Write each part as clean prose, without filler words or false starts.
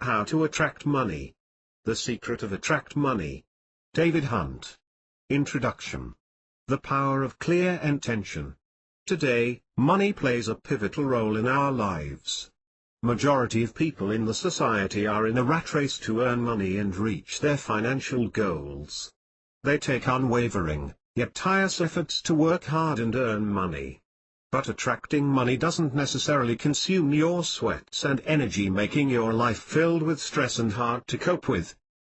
How to attract money. The secret of attract money. David Hunt. Introduction. The power of clear intention. Today, money plays a pivotal role in our lives. Majority of people in the society are in a rat race to earn money and reach their financial goals. They take unwavering, yet tireless efforts to work hard and earn money. But attracting money doesn't necessarily consume your sweats and energy, making your life filled with stress and hard to cope with.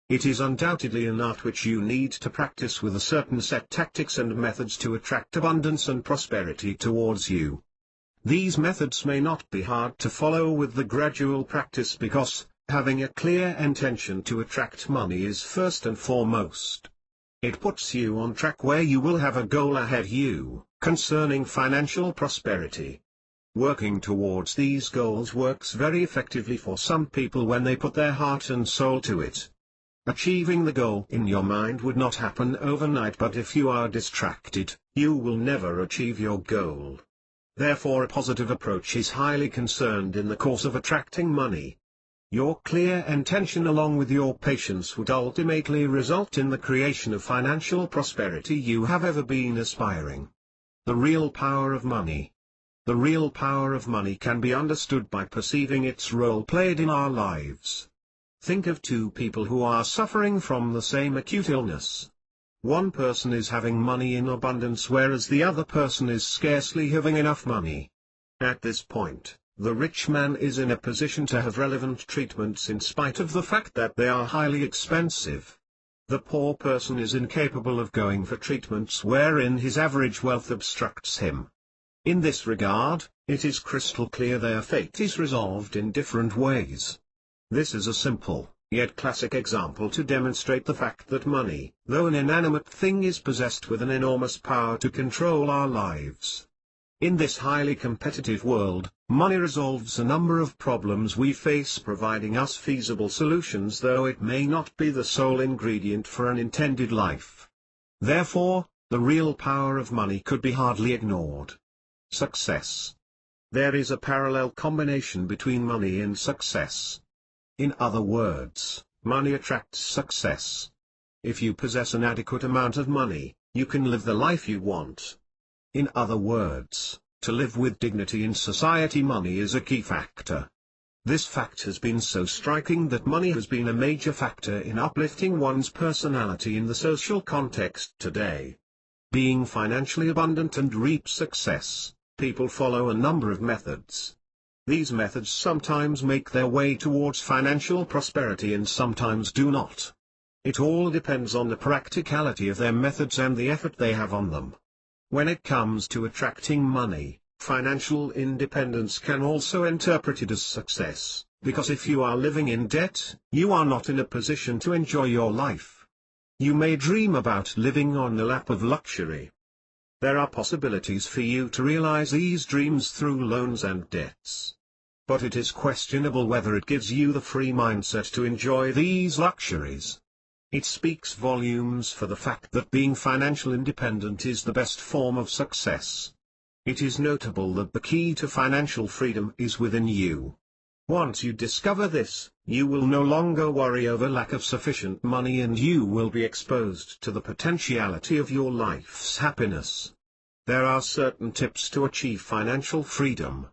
It is undoubtedly an art which you need to practice with a certain set tactics and methods to attract abundance and prosperity towards you. These methods may not be hard to follow with the gradual practice because, having a clear intention to attract money is first and foremost. It puts you on track where you will have a goal ahead you, concerning financial prosperity. Working towards these goals works very effectively for some people when they put their heart and soul to it. Achieving the goal in your mind would not happen overnight, but if you are distracted, you will never achieve your goal. Therefore a positive approach is highly concerned in the course of attracting money. Your clear intention along with your patience would ultimately result in the creation of financial prosperity you have ever been aspiring. The real power of money. The real power of money can be understood by perceiving its role played in our lives. Think of two people who are suffering from the same acute illness. One person is having money in abundance whereas the other person is scarcely having enough money. At this point, the rich man is in a position to have relevant treatments in spite of the fact that they are highly expensive. The poor person is incapable of going for treatments wherein his average wealth obstructs him. In this regard, it is crystal clear their fate is resolved in different ways. This is a simple, yet classic example to demonstrate the fact that money, though an inanimate thing, is possessed with an enormous power to control our lives. In this highly competitive world, money resolves a number of problems we face, providing us feasible solutions, though it may not be the sole ingredient for an intended life. Therefore, the real power of money could be hardly ignored. Success. There is a parallel combination between money and success. In other words, money attracts success. If you possess an adequate amount of money, you can live the life you want. In other words, to live with dignity in society, money is a key factor. This fact has been so striking that money has been a major factor in uplifting one's personality in the social context today. Being financially abundant and reap success, people follow a number of methods. These methods sometimes make their way towards financial prosperity and sometimes do not. It all depends on the practicality of their methods and the effort they have on them. When it comes to attracting money, financial independence can also be interpreted as success, because if you are living in debt, you are not in a position to enjoy your life. You may dream about living on the lap of luxury. There are possibilities for you to realize these dreams through loans and debts. But it is questionable whether it gives you the free mindset to enjoy these luxuries. It speaks volumes for the fact that being financially independent is the best form of success. It is notable that the key to financial freedom is within you. Once you discover this, you will no longer worry over lack of sufficient money and you will be exposed to the potentiality of your life's happiness. There are certain tips to achieve financial freedom.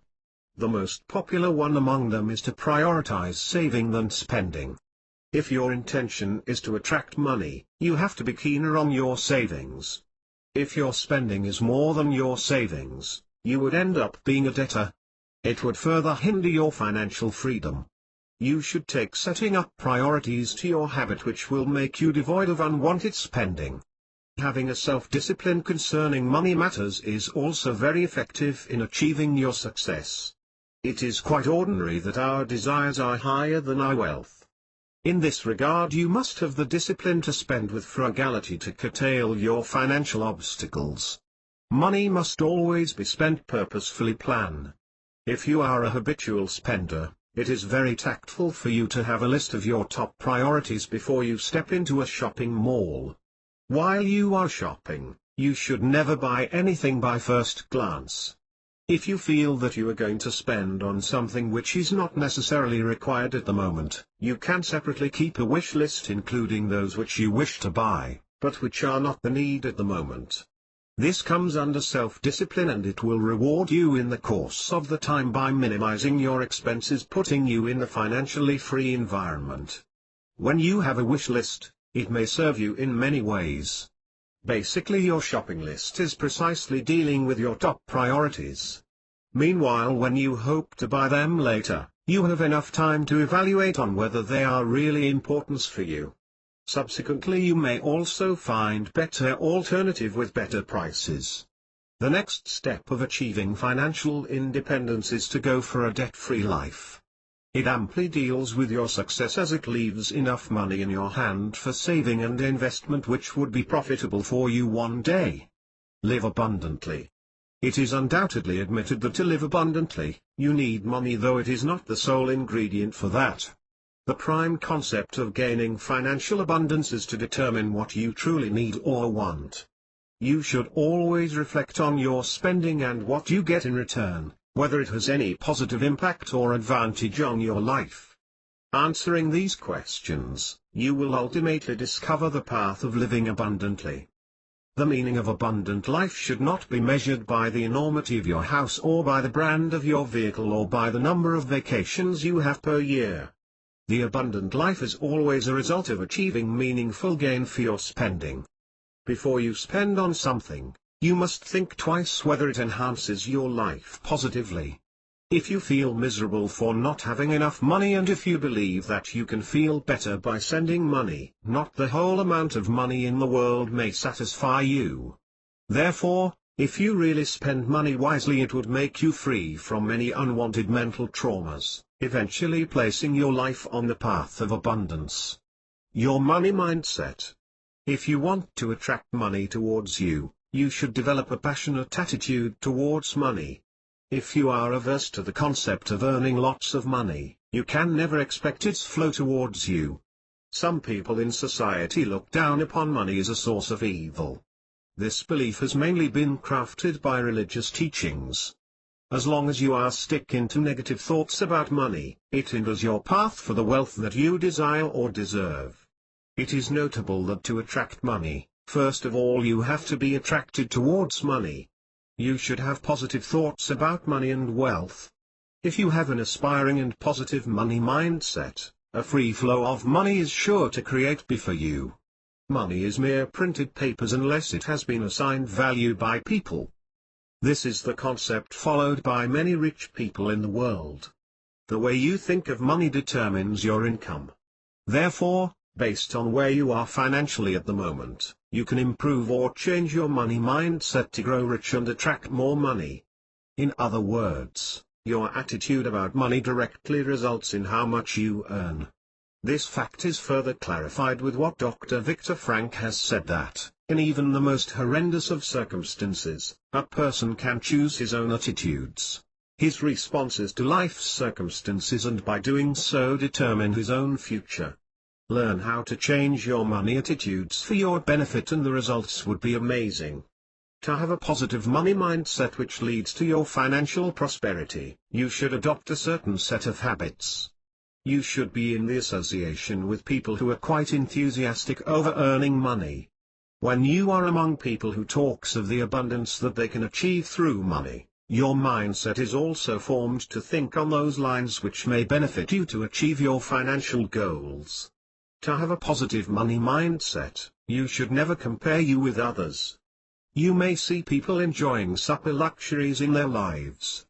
The most popular one among them is to prioritize saving than spending. If your intention is to attract money, you have to be keener on your savings. If your spending is more than your savings, you would end up being a debtor. It would further hinder your financial freedom. You should take setting up priorities to your habit, which will make you devoid of unwanted spending. Having a self-discipline concerning money matters is also very effective in achieving your success. It is quite ordinary that our desires are higher than our wealth. In this regard, you must have the discipline to spend with frugality to curtail your financial obstacles. Money must always be spent purposefully. Plan. If you are a habitual spender, it is very tactful for you to have a list of your top priorities before you step into a shopping mall. While you are shopping, you should never buy anything by first glance. If you feel that you are going to spend on something which is not necessarily required at the moment, you can separately keep a wish list including those which you wish to buy, but which are not the need at the moment. This comes under self-discipline and it will reward you in the course of the time by minimizing your expenses, putting you in a financially free environment. When you have a wish list, it may serve you in many ways. Basically, your shopping list is precisely dealing with your top priorities. Meanwhile, when you hope to buy them later, you have enough time to evaluate on whether they are really important for you. Subsequently, you may also find better alternative with better prices. The next step of achieving financial independence is to go for a debt-free life. It amply deals with your success as it leaves enough money in your hand for saving and investment which would be profitable for you one day. Live abundantly. It is undoubtedly admitted that to live abundantly, you need money, though it is not the sole ingredient for that. The prime concept of gaining financial abundance is to determine what you truly need or want. You should always reflect on your spending and what you get in return, whether it has any positive impact or advantage on your life. Answering these questions, you will ultimately discover the path of living abundantly. The meaning of abundant life should not be measured by the enormity of your house or by the brand of your vehicle or by the number of vacations you have per year. The abundant life is always a result of achieving meaningful gain for your spending. Before you spend on something, you must think twice whether it enhances your life positively. If you feel miserable for not having enough money, and if you believe that you can feel better by sending money, not the whole amount of money in the world may satisfy you. Therefore, if you really spend money wisely, it would make you free from many unwanted mental traumas, eventually placing your life on the path of abundance. Your money mindset. If you want to attract money towards you, you should develop a passionate attitude towards money. If you are averse to the concept of earning lots of money, you can never expect its flow towards you. Some people in society look down upon money as a source of evil. This belief has mainly been crafted by religious teachings. As long as you are sticking to negative thoughts about money, it hinders your path for the wealth that you desire or deserve. It is notable that to attract money, first of all you have to be attracted towards money. You should have positive thoughts about money and wealth. If you have an aspiring and positive money mindset, a free flow of money is sure to create for you. Money is mere printed papers unless it has been assigned value by people. This is the concept followed by many rich people in the world. The way you think of money determines your income. Therefore, based on where you are financially at the moment, you can improve or change your money mindset to grow rich and attract more money. In other words, your attitude about money directly results in how much you earn. This fact is further clarified with what Dr. Viktor Frankl has said, that, in even the most horrendous of circumstances, a person can choose his own attitudes, his responses to life's circumstances, and by doing so determine his own future. Learn how to change your money attitudes for your benefit and the results would be amazing. To have a positive money mindset which leads to your financial prosperity, you should adopt a certain set of habits. You should be in the association with people who are quite enthusiastic over earning money. When you are among people who talks of the abundance that they can achieve through money, your mindset is also formed to think on those lines which may benefit you to achieve your financial goals. To have a positive money mindset, you should never compare you with others. You may see people enjoying supper luxuries in their lives.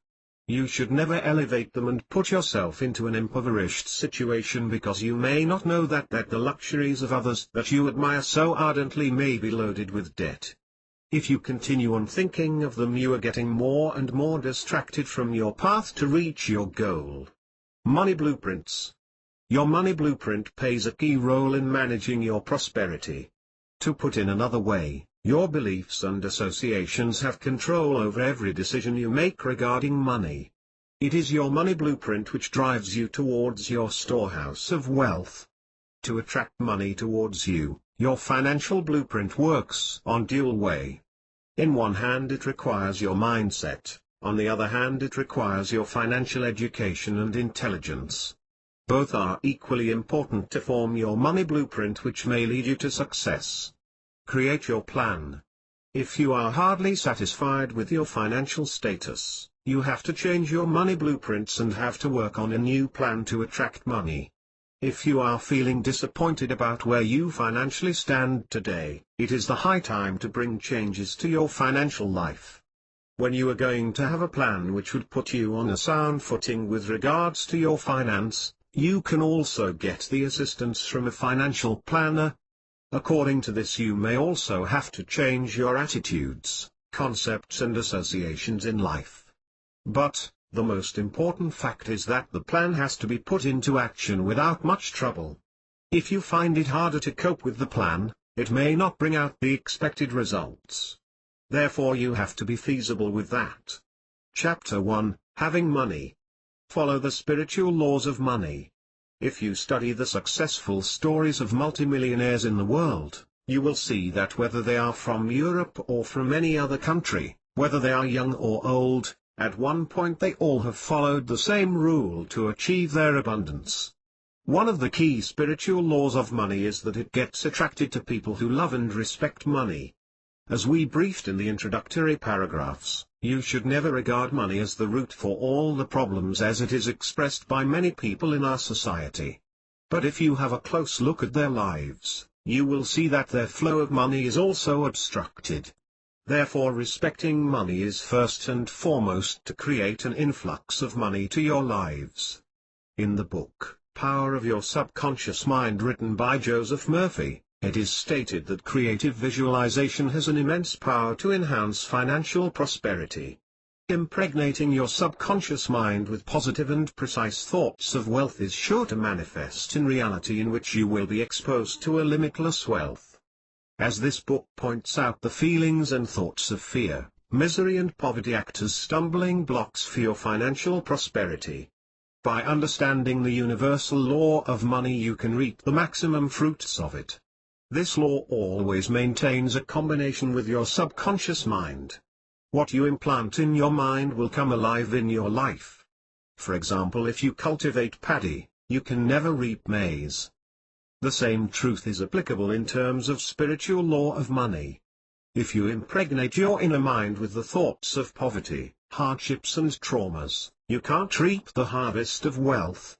You should never elevate them and put yourself into an impoverished situation, because you may not know that the luxuries of others that you admire so ardently may be loaded with debt. If you continue on thinking of them, you are getting more and more distracted from your path to reach your goal. Money blueprints. Your money blueprint plays a key role in managing your prosperity. To put in another way, your beliefs and associations have control over every decision you make regarding money. It is your money blueprint which drives you towards your storehouse of wealth. To attract money towards you, your financial blueprint works on dual way. In one hand, it requires your mindset, On the other hand, it requires your financial education and intelligence. Both are equally important to form your money blueprint, which may lead you to success. Create your plan. If you are hardly satisfied with your financial status, you have to change your money blueprints and have to work on a new plan to attract money. If you are feeling disappointed about where you financially stand today, it is the high time to bring changes to your financial life. When you are going to have a plan which would put you on a sound footing with regards to your finance, you can also get the assistance from a financial planner. According to this, you may also have to change your attitudes, concepts and associations in life. But, the most important fact is that the plan has to be put into action without much trouble. If you find it harder to cope with the plan, it may not bring out the expected results. Therefore you have to be feasible with that. Chapter 1, Having Money. Follow the spiritual laws of money. If you study the successful stories of multimillionaires in the world, you will see that whether they are from Europe or from any other country, whether they are young or old, at one point they all have followed the same rule to achieve their abundance. One of the key spiritual laws of money is that it gets attracted to people who love and respect money. As we briefed in the introductory paragraphs, you should never regard money as the root for all the problems as it is expressed by many people in our society. But if you have a close look at their lives, you will see that their flow of money is also obstructed. Therefore, respecting money is first and foremost to create an influx of money to your lives. In the book, Power of Your Subconscious Mind, written by Joseph Murphy, it is stated that creative visualization has an immense power to enhance financial prosperity. Impregnating your subconscious mind with positive and precise thoughts of wealth is sure to manifest in reality, in which you will be exposed to a limitless wealth. As this book points out, the feelings and thoughts of fear, misery and poverty act as stumbling blocks for your financial prosperity. By understanding the universal law of money, you can reap the maximum fruits of it. This law always maintains a combination with your subconscious mind. What you implant in your mind will come alive in your life. For example, if you cultivate paddy, you can never reap maize. The same truth is applicable in terms of spiritual law of money. If you impregnate your inner mind with the thoughts of poverty, hardships and traumas, you can't reap the harvest of wealth.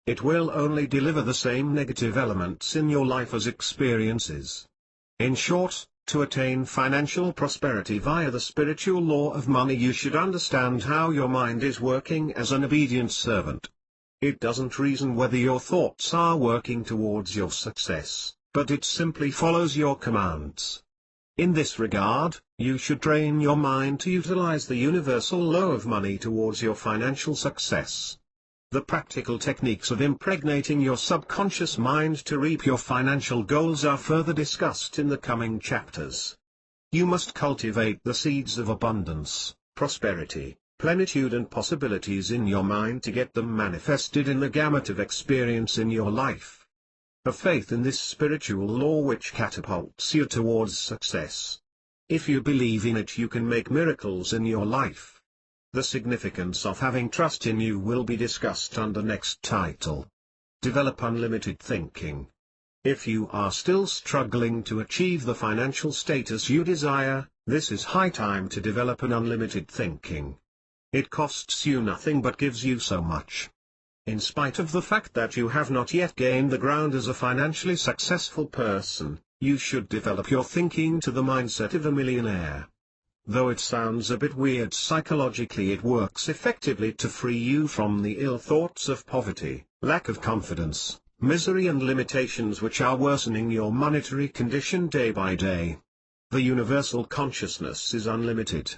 It will only deliver the same negative elements in your life as experiences. In short, to attain financial prosperity via the spiritual law of money, you should understand how your mind is working as an obedient servant. It doesn't reason whether your thoughts are working towards your success, but it simply follows your commands. In this regard, you should train your mind to utilize the universal law of money towards your financial success. The practical techniques of impregnating your subconscious mind to reap your financial goals are further discussed in the coming chapters. You must cultivate the seeds of abundance, prosperity, plenitude and possibilities in your mind to get them manifested in the gamut of experience in your life. Have faith in this spiritual law which catapults you towards success. If you believe in it, you can make miracles in your life. The significance of having trust in you will be discussed under next title. Develop unlimited thinking. If you are still struggling to achieve the financial status you desire, this is high time to develop an unlimited thinking. It costs you nothing but gives you so much. In spite of the fact that you have not yet gained the ground as a financially successful person, you should develop your thinking to the mindset of a millionaire. Though it sounds a bit weird, psychologically it works effectively to free you from the ill thoughts of poverty, lack of confidence, misery and limitations which are worsening your monetary condition day by day. The universal consciousness is unlimited.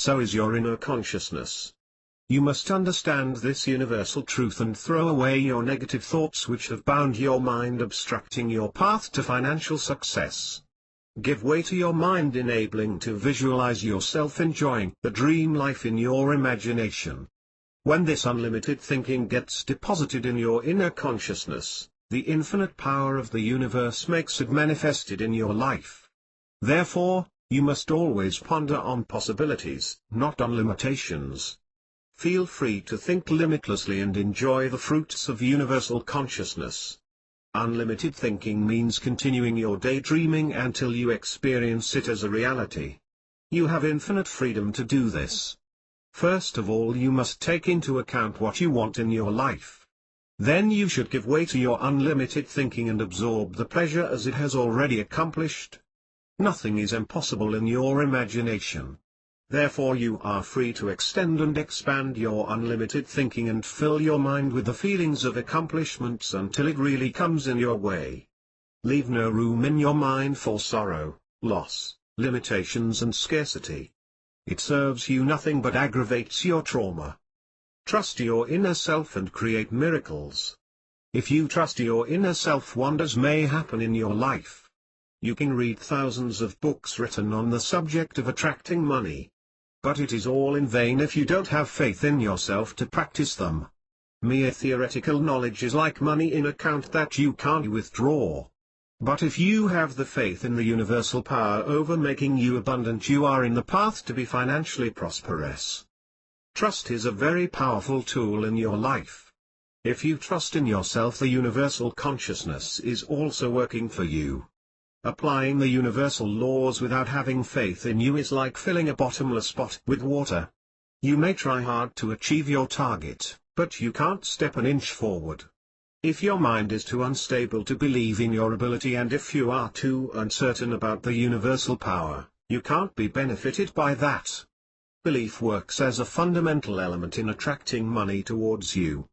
So is your inner consciousness. You must understand this universal truth and throw away your negative thoughts which have bound your mind, obstructing your path to financial success. Give way to your mind, enabling to visualize yourself enjoying the dream life in your imagination. When this unlimited thinking gets deposited in your inner consciousness, the infinite power of the universe makes it manifested in your life. Therefore, You must always ponder on possibilities, not on limitations. Feel free to think limitlessly and enjoy the fruits of universal consciousness. Unlimited thinking means continuing your daydreaming until you experience it as a reality. You have infinite freedom to do this. First of all, you must take into account what you want in your life. Then you should give way to your unlimited thinking and absorb the pleasure as it has already accomplished. Nothing is impossible in your imagination. Therefore you are free to extend and expand your unlimited thinking and fill your mind with the feelings of accomplishments until it really comes in your way. Leave no room in your mind for sorrow, loss, limitations and scarcity. It serves you nothing but aggravates your trauma. Trust your inner self and create miracles. If you trust your inner self, wonders may happen in your life. You can read thousands of books written on the subject of attracting money. But it is all in vain if you don't have faith in yourself to practice them. Mere theoretical knowledge is like money in account that you can't withdraw. But if you have the faith in the universal power over making you abundant, you are in the path to be financially prosperous. Trust is a very powerful tool in your life. If you trust in yourself, the universal consciousness is also working for you. Applying the universal laws without having faith in you is like filling a bottomless pot with water. You may try hard to achieve your target, but you can't step an inch forward. If your mind is too unstable to believe in your ability, and if you are too uncertain about the universal power, you can't be benefited by that. Belief works as a fundamental element in attracting money towards you.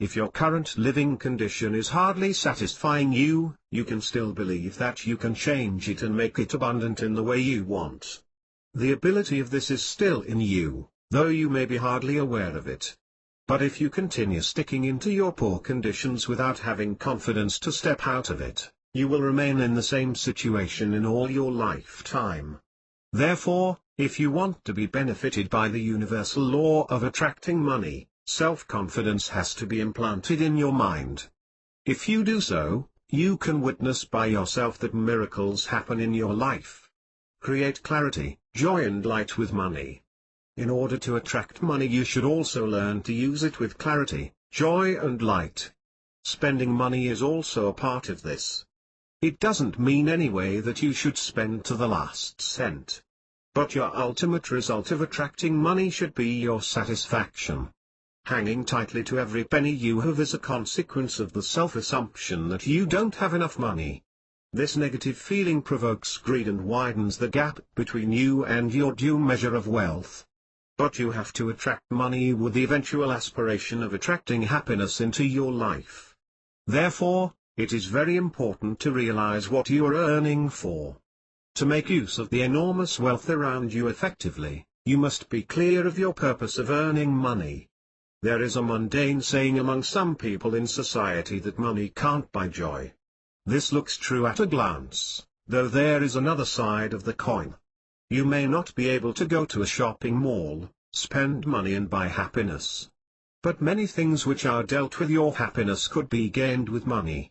If your current living condition is hardly satisfying you, you can still believe that you can change it and make it abundant in the way you want. The ability of this is still in you, though you may be hardly aware of it. But if you continue sticking into your poor conditions without having confidence to step out of it, you will remain in the same situation in all your lifetime. Therefore, if you want to be benefited by the universal law of attracting money, self-confidence has to be implanted in your mind. If you do so, you can witness by yourself that miracles happen in your life. Create clarity, joy and light with money. In order to attract money, you should also learn to use it with clarity, joy and light. Spending money is also a part of this. It doesn't mean anyway that you should spend to the last cent. But your ultimate result of attracting money should be your satisfaction. Hanging tightly to every penny you have is a consequence of the self-assumption that you don't have enough money. This negative feeling provokes greed and widens the gap between you and your due measure of wealth. But you have to attract money with the eventual aspiration of attracting happiness into your life. Therefore, it is very important to realize what you are earning for. To make use of the enormous wealth around you effectively, you must be clear of your purpose of earning money. There is a mundane saying among some people in society that money can't buy joy. This looks true at a glance, though there is another side of the coin. You may not be able to go to a shopping mall, spend money and buy happiness. But many things which are dealt with your happiness could be gained with money.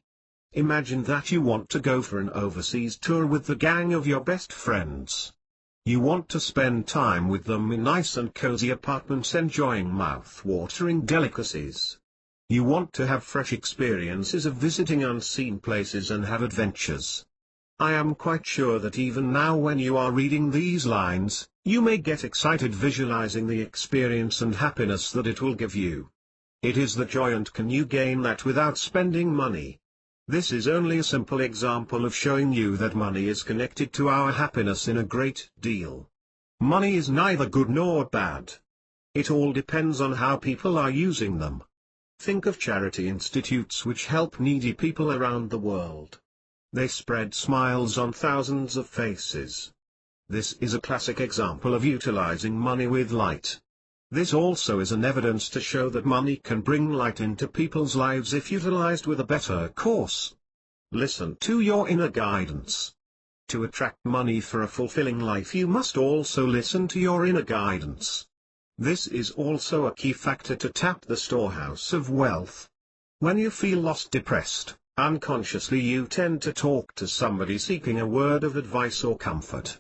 Imagine that you want to go for an overseas tour with the gang of your best friends. You want to spend time with them in nice and cozy apartments enjoying mouth-watering delicacies. You want to have fresh experiences of visiting unseen places and have adventures. I am quite sure that even now when you are reading these lines, you may get excited visualizing the experience and happiness that it will give you. It is the joy, and can you gain that without spending money? This is only a simple example of showing you that money is connected to our happiness in a great deal. Money is neither good nor bad. It all depends on how people are using them. Think of charity institutes which help needy people around the world. They spread smiles on thousands of faces. This is a classic example of utilizing money with light. This also is an evidence to show that money can bring light into people's lives if utilized with a better course. Listen to your inner guidance. To attract money for a fulfilling life, you must also listen to your inner guidance. This is also a key factor to tap the storehouse of wealth. When you feel lost, depressed, unconsciously you tend to talk to somebody seeking a word of advice or comfort.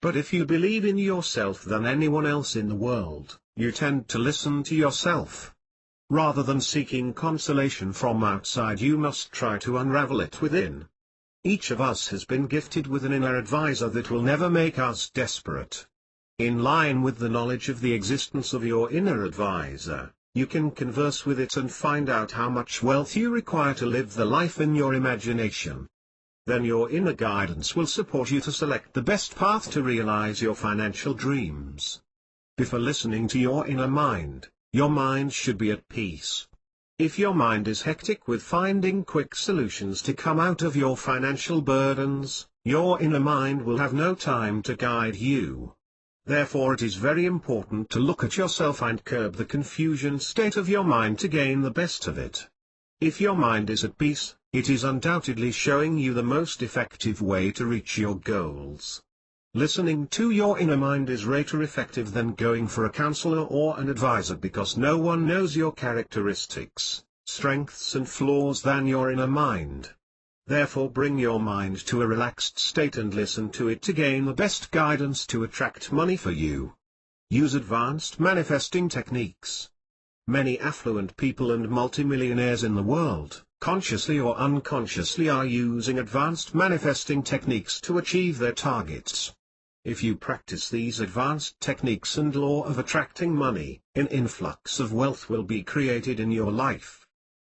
But if you believe in yourself than anyone else in the world, you tend to listen to yourself. Rather than seeking consolation from outside, you must try to unravel it within. Each of us has been gifted with an inner advisor that will never make us desperate. In line with the knowledge of the existence of your inner advisor, you can converse with it and find out how much wealth you require to live the life in your imagination. Then your inner guidance will support you to select the best path to realize your financial dreams. Before listening to your inner mind, your mind should be at peace. If your mind is hectic with finding quick solutions to come out of your financial burdens, your inner mind will have no time to guide you. Therefore it is very important to look at yourself and curb the confusion state of your mind to gain the best of it. If your mind is at peace, it is undoubtedly showing you the most effective way to reach your goals. Listening to your inner mind is greater effective than going for a counselor or an advisor, because no one knows your characteristics, strengths and flaws than your inner mind. Therefore bring your mind to a relaxed state and listen to it to gain the best guidance to attract money for you. Use advanced manifesting techniques. Many affluent people and multimillionaires in the world, consciously or unconsciously, are using advanced manifesting techniques to achieve their targets. If you practice these advanced techniques and law of attracting money, an influx of wealth will be created in your life.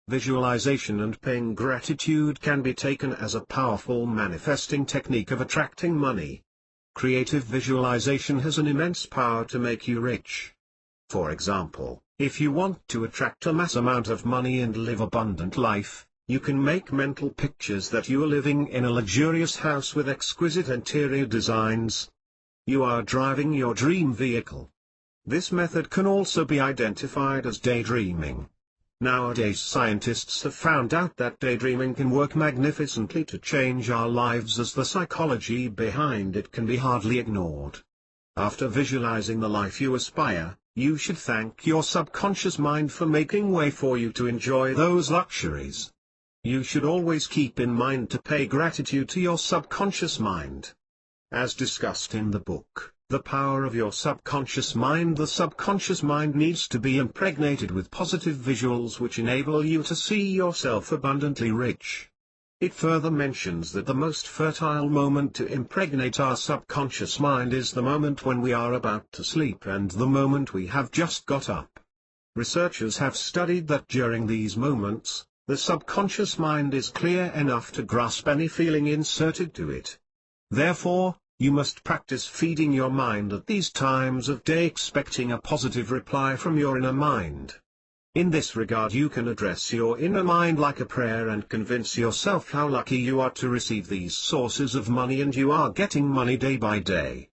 Visualization and paying gratitude can be taken as a powerful manifesting technique of attracting money. Creative visualization has an immense power to make you rich. For example, if you want to attract a mass amount of money and live abundant life, you can make mental pictures that you are living in a luxurious house with exquisite interior designs. You are driving your dream vehicle. This method can also be identified as daydreaming. Nowadays scientists have found out that daydreaming can work magnificently to change our lives, as the psychology behind it can be hardly ignored. After visualizing the life you aspire, you should thank your subconscious mind for making way for you to enjoy those luxuries. You should always keep in mind to pay gratitude to your subconscious mind. As discussed in the book, The Power of Your Subconscious Mind, the subconscious mind needs to be impregnated with positive visuals which enable you to see yourself abundantly rich. It further mentions that the most fertile moment to impregnate our subconscious mind is the moment when we are about to sleep and the moment we have just got up. Researchers have studied that during these moments, the subconscious mind is clear enough to grasp any feeling inserted to it. Therefore, you must practice feeding your mind at these times of day, expecting a positive reply from your inner mind. In this regard, you can address your inner mind like a prayer and convince yourself how lucky you are to receive these sources of money, and you are getting money day by day.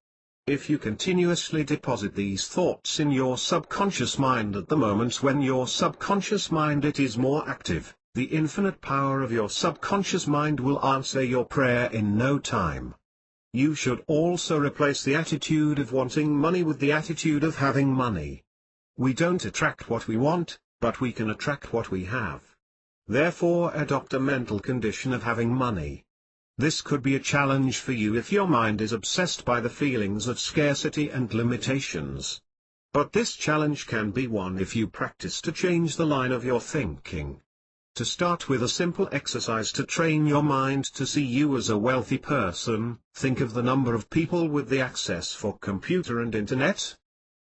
If you continuously deposit these thoughts in your subconscious mind at the moments when your subconscious mind it is more active, the infinite power of your subconscious mind will answer your prayer in no time. You should also replace the attitude of wanting money with the attitude of having money. We don't attract what we want, but we can attract what we have. Therefore adopt a mental condition of having money. This could be a challenge for you if your mind is obsessed by the feelings of scarcity and limitations. But this challenge can be won if you practice to change the line of your thinking. To start with a simple exercise to train your mind to see you as a wealthy person, think of the number of people with the access for computer and internet.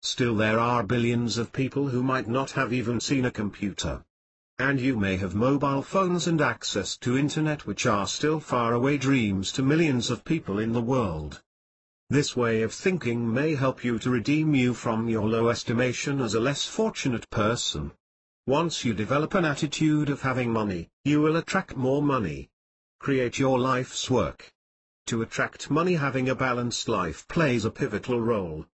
Still, there are billions of people who might not have even seen a computer. And you may have mobile phones and access to internet, which are still faraway dreams to millions of people in the world. This way of thinking may help you to redeem you from your low estimation as a less fortunate person. Once you develop an attitude of having money, you will attract more money. Create your life's work. To attract money, having a balanced life plays a pivotal role.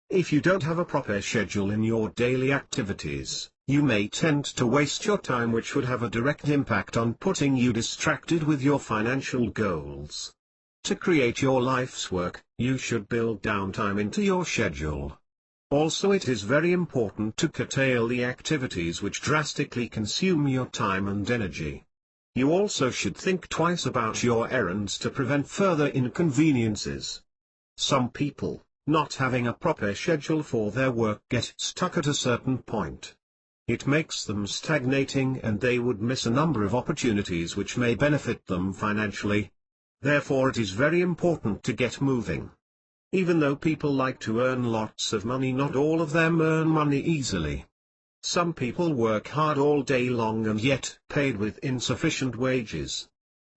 If you don't have a proper schedule in your daily activities, you may tend to waste your time, which would have a direct impact on putting you distracted with your financial goals. To create your life's work, you should build downtime into your schedule. Also, it is very important to curtail the activities which drastically consume your time and energy. You also should think twice about your errands to prevent further inconveniences. Some people, not having a proper schedule for their work, get stuck at a certain point. It makes them stagnating and they would miss a number of opportunities which may benefit them financially. Therefore it is very important to get moving. Even though people like to earn lots of money, not all of them earn money easily. Some people work hard all day long and yet paid with insufficient wages.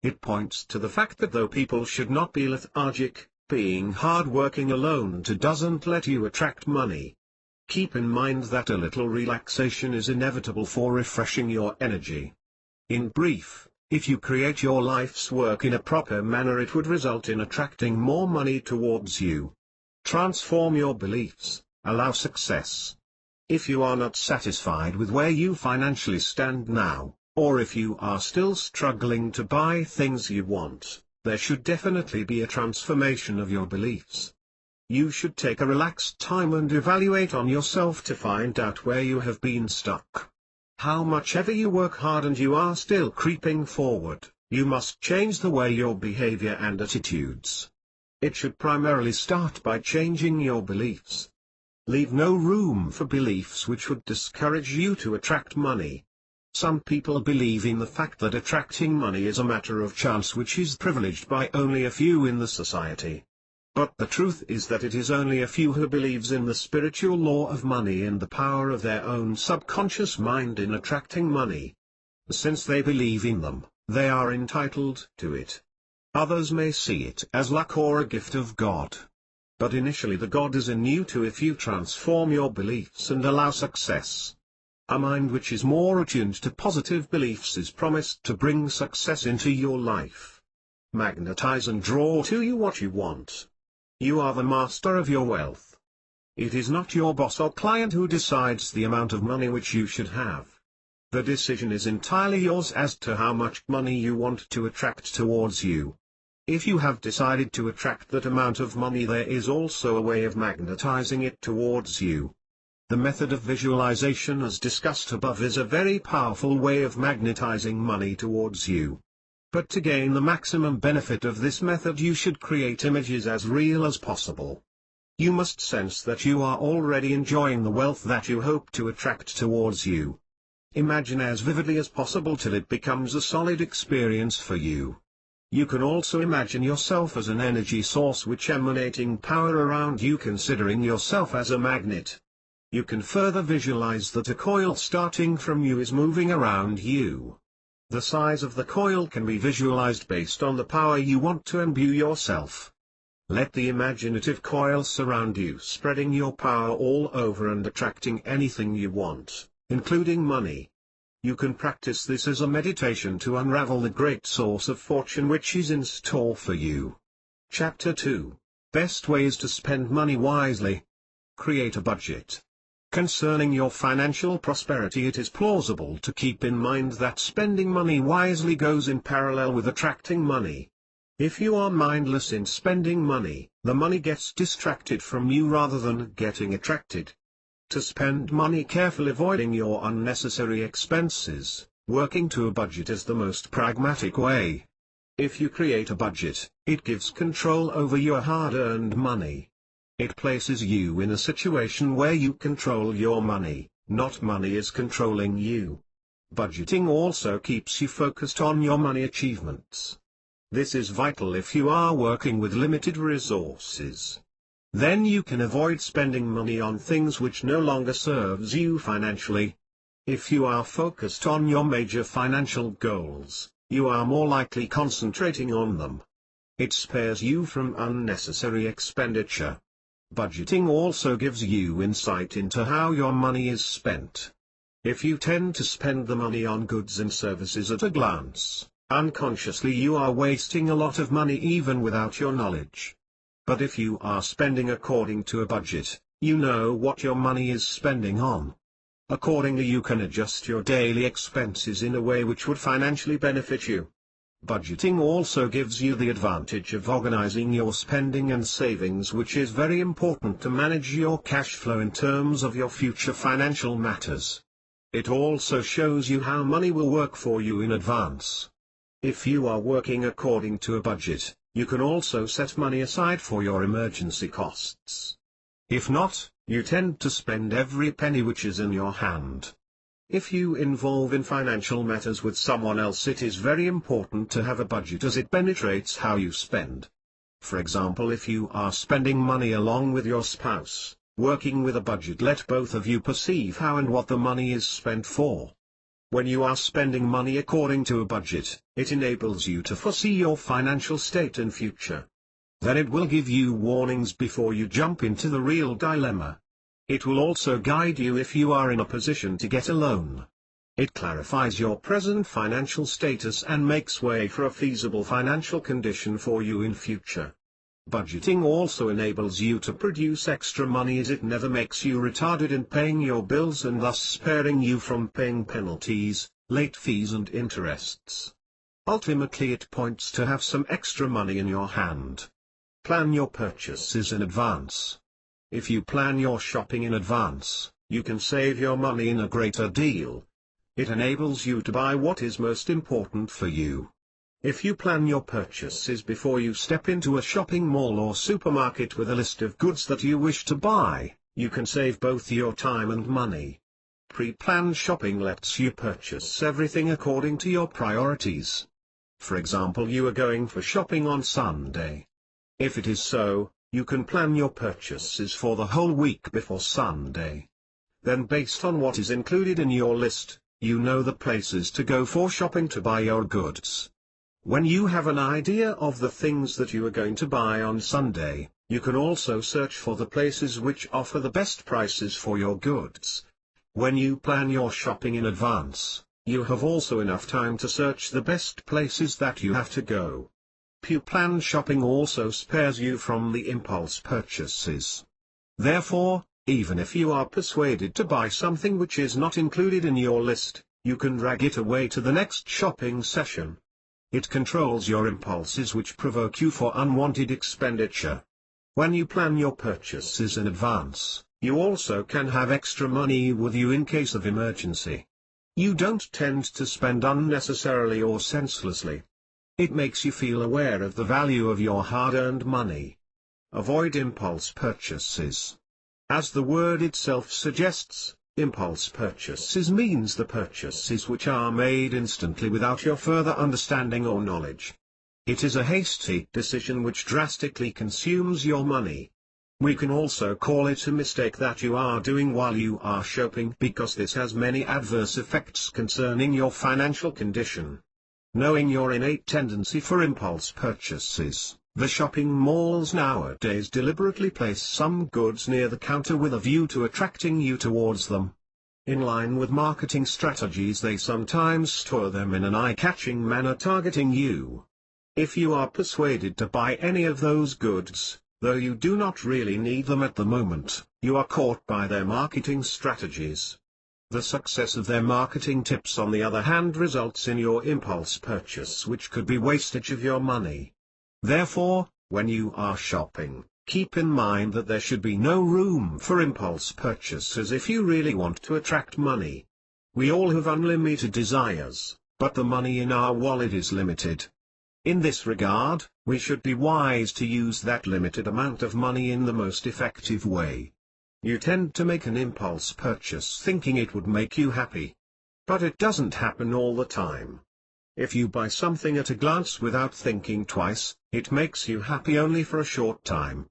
It points to the fact that though people should not be lethargic, being hard-working alone doesn't let you attract money. Keep in mind that a little relaxation is inevitable for refreshing your energy. In brief, if you create your life's work in a proper manner, it would result in attracting more money towards you. Transform your beliefs, allow success. If you are not satisfied with where you financially stand now, or if you are still struggling to buy things you want, there should definitely be a transformation of your beliefs. You should take a relaxed time and evaluate on yourself to find out where you have been stuck. How much ever you work hard and you are still creeping forward, you must change the way your behavior and attitudes. It should primarily start by changing your beliefs. Leave no room for beliefs which would discourage you to attract money. Some people believe in the fact that attracting money is a matter of chance which is privileged by only a few in the society. But the truth is that it is only a few who believes in the spiritual law of money and the power of their own subconscious mind in attracting money. Since they believe in them, they are entitled to it. Others may see it as luck or a gift of God. But initially the God is in you too if you transform your beliefs and allow success. A mind which is more attuned to positive beliefs is promised to bring success into your life. Magnetize and draw to you what you want. You are the master of your wealth. It is not your boss or client who decides the amount of money which you should have. The decision is entirely yours as to how much money you want to attract towards you. If you have decided to attract that amount of money, there is also a way of magnetizing it towards you. The method of visualization as discussed above is a very powerful way of magnetizing money towards you. But to gain the maximum benefit of this method, you should create images as real as possible. You must sense that you are already enjoying the wealth that you hope to attract towards you. Imagine as vividly as possible till it becomes a solid experience for you. You can also imagine yourself as an energy source which emanating power around you, considering yourself as a magnet. You can further visualize that a coil starting from you is moving around you. The size of the coil can be visualized based on the power you want to imbue yourself. Let the imaginative coil surround you, spreading your power all over and attracting anything you want, including money. You can practice this as a meditation to unravel the great source of fortune which is in store for you. Chapter 2. Best ways to spend money wisely. Create a budget. Concerning your financial prosperity, it is plausible to keep in mind that spending money wisely goes in parallel with attracting money. If you are mindless in spending money, the money gets distracted from you rather than getting attracted. To spend money carefully, avoiding your unnecessary expenses, working to a budget is the most pragmatic way. If you create a budget, it gives control over your hard-earned money. It places you in a situation where you control your money, not money is controlling you. Budgeting also keeps you focused on your money achievements. This is vital if you are working with limited resources. Then you can avoid spending money on things which no longer serves you financially. If you are focused on your major financial goals, you are more likely concentrating on them. It spares you from unnecessary expenditure. Budgeting also gives you insight into how your money is spent. If you tend to spend the money on goods and services at a glance, unconsciously you are wasting a lot of money even without your knowledge. But if you are spending according to a budget, you know what your money is spending on. Accordingly, you can adjust your daily expenses in a way which would financially benefit you. Budgeting also gives you the advantage of organizing your spending and savings, which is very important to manage your cash flow in terms of your future financial matters. It also shows you how money will work for you in advance. If you are working according to a budget, you can also set money aside for your emergency costs. If not, you tend to spend every penny which is in your hand. If you involve in financial matters with someone else, it is very important to have a budget as it penetrates how you spend. For example, if you are spending money along with your spouse, working with a budget, let both of you perceive how and what the money is spent for. When you are spending money according to a budget, it enables you to foresee your financial state in future. Then it will give you warnings before you jump into the real dilemma. It will also guide you if you are in a position to get a loan. It clarifies your present financial status and makes way for a feasible financial condition for you in future. Budgeting also enables you to produce extra money, as it never makes you retarded in paying your bills and thus sparing you from paying penalties, late fees and interests. Ultimately, it points to have some extra money in your hand. Plan your purchases in advance. If you plan your shopping in advance, you can save your money in a greater deal. It enables you to buy what is most important for you. If you plan your purchases before you step into a shopping mall or supermarket with a list of goods that you wish to buy, you can save both your time and money. Pre-planned shopping lets you purchase everything according to your priorities. For example, you are going for shopping on Sunday. If it is so, you can plan your purchases for the whole week before Sunday. Then, based on what is included in your list, you know the places to go for shopping to buy your goods. When you have an idea of the things that you are going to buy on Sunday, you can also search for the places which offer the best prices for your goods. When you plan your shopping in advance, you have also enough time to search the best places that you have to go. Planned shopping also spares you from the impulse purchases. Therefore, even if you are persuaded to buy something which is not included in your list, you can drag it away to the next shopping session. It controls your impulses which provoke you for unwanted expenditure. When you plan your purchases in advance, you also can have extra money with you in case of emergency. You don't tend to spend unnecessarily or senselessly. It makes you feel aware of the value of your hard-earned money. Avoid impulse purchases. As the word itself suggests, impulse purchases means the purchases which are made instantly without your further understanding or knowledge. It is a hasty decision which drastically consumes your money. We can also call it a mistake that you are doing while you are shopping, because this has many adverse effects concerning your financial condition. Knowing your innate tendency for impulse purchases, the shopping malls nowadays deliberately place some goods near the counter with a view to attracting you towards them. In line with marketing strategies, they sometimes store them in an eye-catching manner targeting you. If you are persuaded to buy any of those goods, though you do not really need them at the moment, you are caught by their marketing strategies. The success of their marketing tips, on the other hand, results in your impulse purchase, which could be wastage of your money. Therefore, when you are shopping, keep in mind that there should be no room for impulse purchases if you really want to attract money. We all have unlimited desires, but the money in our wallet is limited. In this regard, we should be wise to use that limited amount of money in the most effective way. You tend to make an impulse purchase thinking it would make you happy. But it doesn't happen all the time. If you buy something at a glance without thinking twice, it makes you happy only for a short time.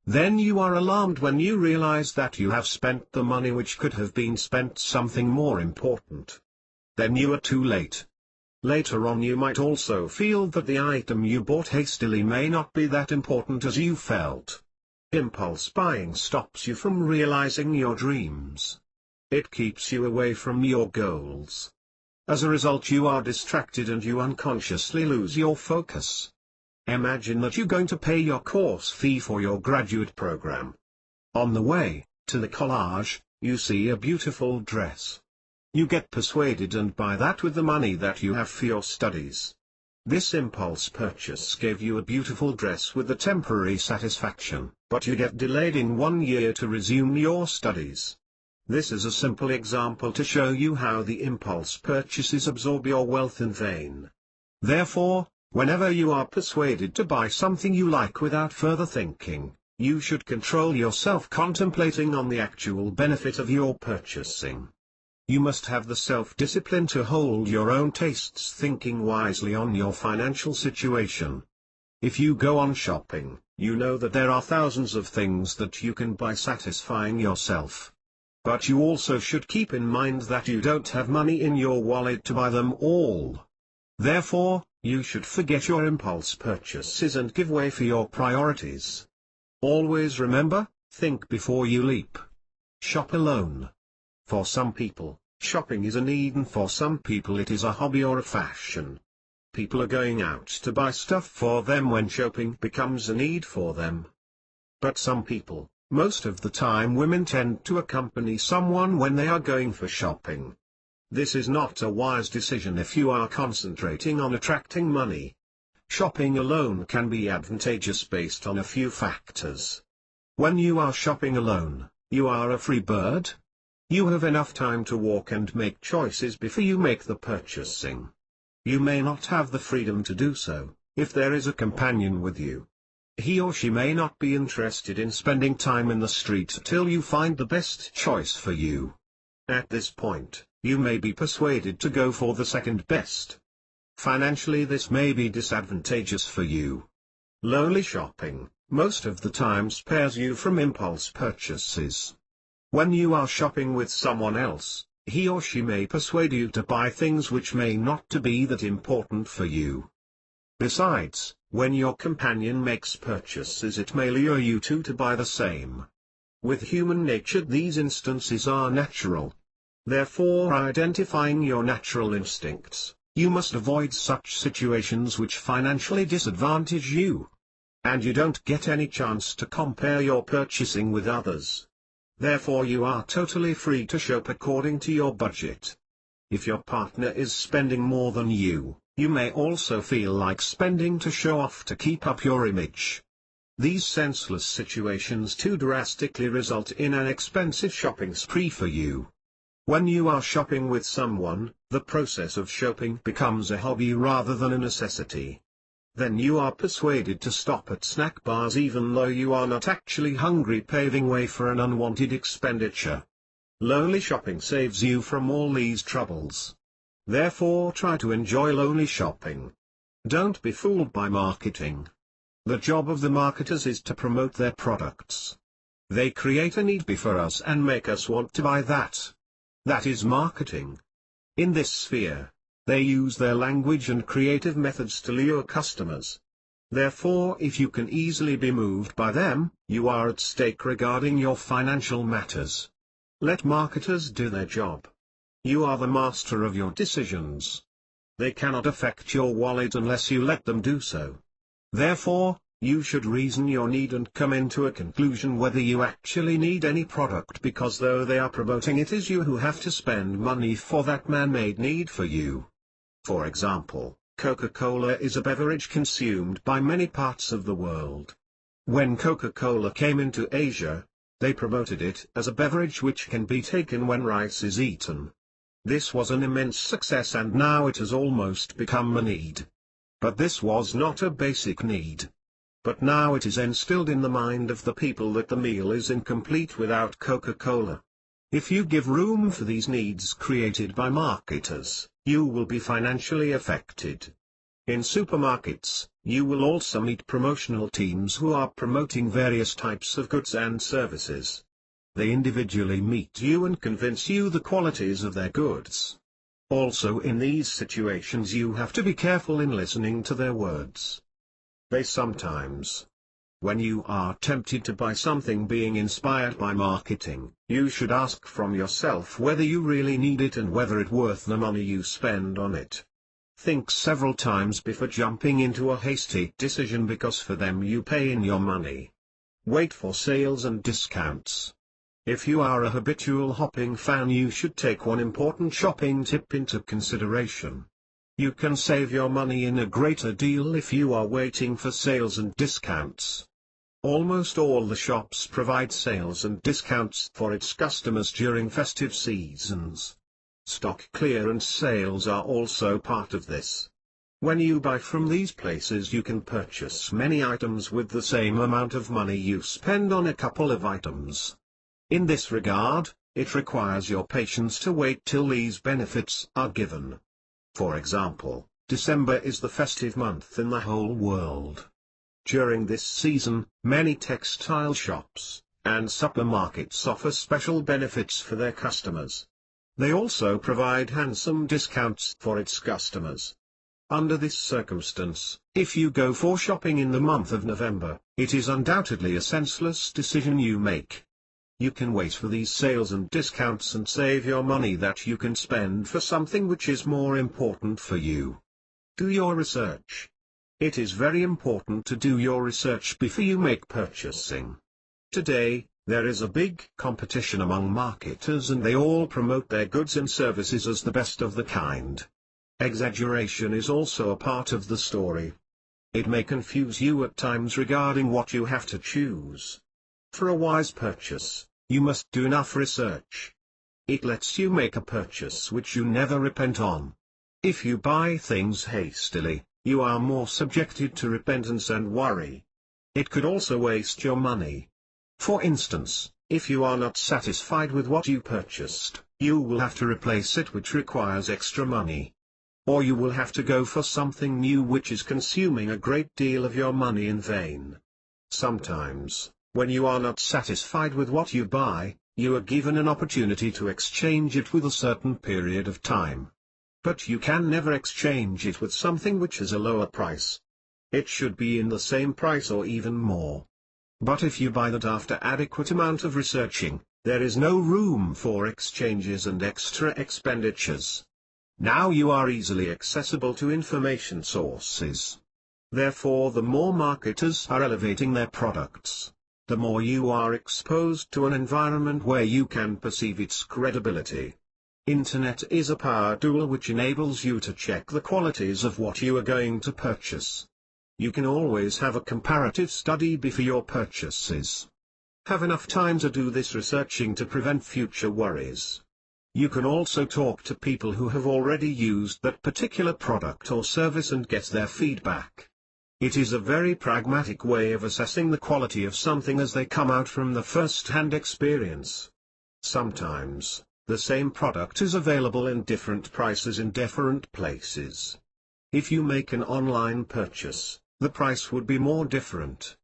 Then you are alarmed when you realize that you have spent the money which could have been spent something more important. Then you are too late. Later on, you might also feel that the item you bought hastily may not be that important as you felt. Impulse buying stops you from realizing your dreams. It keeps you away from your goals. As a result, you are distracted and you unconsciously lose your focus. Imagine that you're going to pay your course fee for your graduate program. On the way to the college, you see a beautiful dress. You get persuaded and buy that with the money that you have for your studies. This impulse purchase gave you a beautiful dress with the temporary satisfaction, but you get delayed in 1 year to resume your studies. This is a simple example to show you how the impulse purchases absorb your wealth in vain. Therefore, whenever you are persuaded to buy something you like without further thinking, you should control yourself contemplating on the actual benefit of your purchasing. You must have the self-discipline to hold your own tastes, thinking wisely on your financial situation. If you go on shopping, you know that there are thousands of things that you can buy satisfying yourself. But you also should keep in mind that you don't have money in your wallet to buy them all. Therefore, you should forget your impulse purchases and give way for your priorities. Always remember, think before you leap. Shop alone. For some people, shopping is a need, and for some people it is a hobby or a fashion. People are going out to buy stuff for them when shopping becomes a need for them. But some people, most of the time women, tend to accompany someone when they are going for shopping. This is not a wise decision if you are concentrating on attracting money. Shopping alone can be advantageous based on a few factors. When you are shopping alone, you are a free bird. You have enough time to walk and make choices before you make the purchasing. You may not have the freedom to do so, if there is a companion with you. He or she may not be interested in spending time in the street till you find the best choice for you. At this point, you may be persuaded to go for the second best. Financially, this may be disadvantageous for you. Lonely shopping, most of the time, spares you from impulse purchases. When you are shopping with someone else, he or she may persuade you to buy things which may not to be that important for you. Besides, when your companion makes purchases, it may lure you too to buy the same. With human nature, these instances are natural. Therefore, identifying your natural instincts, you must avoid such situations which financially disadvantage you. And you don't get any chance to compare your purchasing with others. Therefore, you are totally free to shop according to your budget. If your partner is spending more than you may also feel like spending to show off to keep up your image. These senseless situations too drastically result in an expensive shopping spree for you. When you are shopping with someone, the process of shopping becomes a hobby rather than a necessity. Then you are persuaded to stop at snack bars even though you are not actually hungry, paving way for an unwanted expenditure. Lonely shopping saves you from all these troubles. Therefore, try to enjoy lonely shopping. Don't be fooled by marketing. The job of the marketers is to promote their products. They create a need before us and make us want to buy that. That is marketing. In this sphere, they use their language and creative methods to lure customers. Therefore, if you can easily be moved by them, you are at stake regarding your financial matters. Let marketers do their job. You are the master of your decisions. They cannot affect your wallet unless you let them do so. Therefore, you should reason your need and come into a conclusion whether you actually need any product, because though they are promoting it, is you who have to spend money for that man-made need for you. For example, Coca-Cola is a beverage consumed by many parts of the world. When Coca-Cola came into Asia, they promoted it as a beverage which can be taken when rice is eaten. This was an immense success, and now it has almost become a need. But this was not a basic need. But now it is instilled in the mind of the people that the meal is incomplete without Coca-Cola. If you give room for these needs created by marketers, you will be financially affected. In supermarkets, you will also meet promotional teams who are promoting various types of goods and services. They individually meet you and convince you the qualities of their goods. Also, in these situations, you have to be careful in listening to their words. They sometimes, when you are tempted to buy something being inspired by marketing, you should ask from yourself whether you really need it and whether it's worth the money you spend on it. Think several times before jumping into a hasty decision, because for them you pay in your money. Wait for sales and discounts. If you are a habitual hopping fan, you should take one important shopping tip into consideration. You can save your money in a greater deal if you are waiting for sales and discounts. Almost all the shops provide sales and discounts for its customers during festive seasons. Stock clearance sales are also part of this. When you buy from these places you can purchase many items with the same amount of money you spend on a couple of items. In this regard, it requires your patience to wait till these benefits are given. For example, December is the festive month in the whole world. During this season, many textile shops and supermarkets offer special benefits for their customers. They also provide handsome discounts for its customers. Under this circumstance, if you go for shopping in the month of November, it is undoubtedly a senseless decision you make. You can wait for these sales and discounts and save your money that you can spend for something which is more important for you. Do your research. It is very important to do your research before you make purchasing. Today, there is a big competition among marketers and they all promote their goods and services as the best of the kind. Exaggeration is also a part of the story. It may confuse you at times regarding what you have to choose. For a wise purchase, you must do enough research. It lets you make a purchase which you never repent on. If you buy things hastily, you are more subjected to repentance and worry. It could also waste your money. For instance, if you are not satisfied with what you purchased, you will have to replace it, which requires extra money. Or you will have to go for something new which is consuming a great deal of your money in vain. Sometimes, when you are not satisfied with what you buy, you are given an opportunity to exchange it with a certain period of time. But you can never exchange it with something which is a lower price. It should be in the same price or even more. But if you buy that after adequate amount of researching, there is no room for exchanges and extra expenditures. Now you are easily accessible to information sources. Therefore, the more marketers are elevating their products, the more you are exposed to an environment where you can perceive its credibility. Internet is a power tool which enables you to check the qualities of what you are going to purchase. You can always have a comparative study before your purchases. Have enough time to do this researching to prevent future worries. You can also talk to people who have already used that particular product or service and get their feedback. It is a very pragmatic way of assessing the quality of something as they come out from the first-hand experience. Sometimes, the same product is available in different prices in different places. If you make an online purchase, the price would be more different.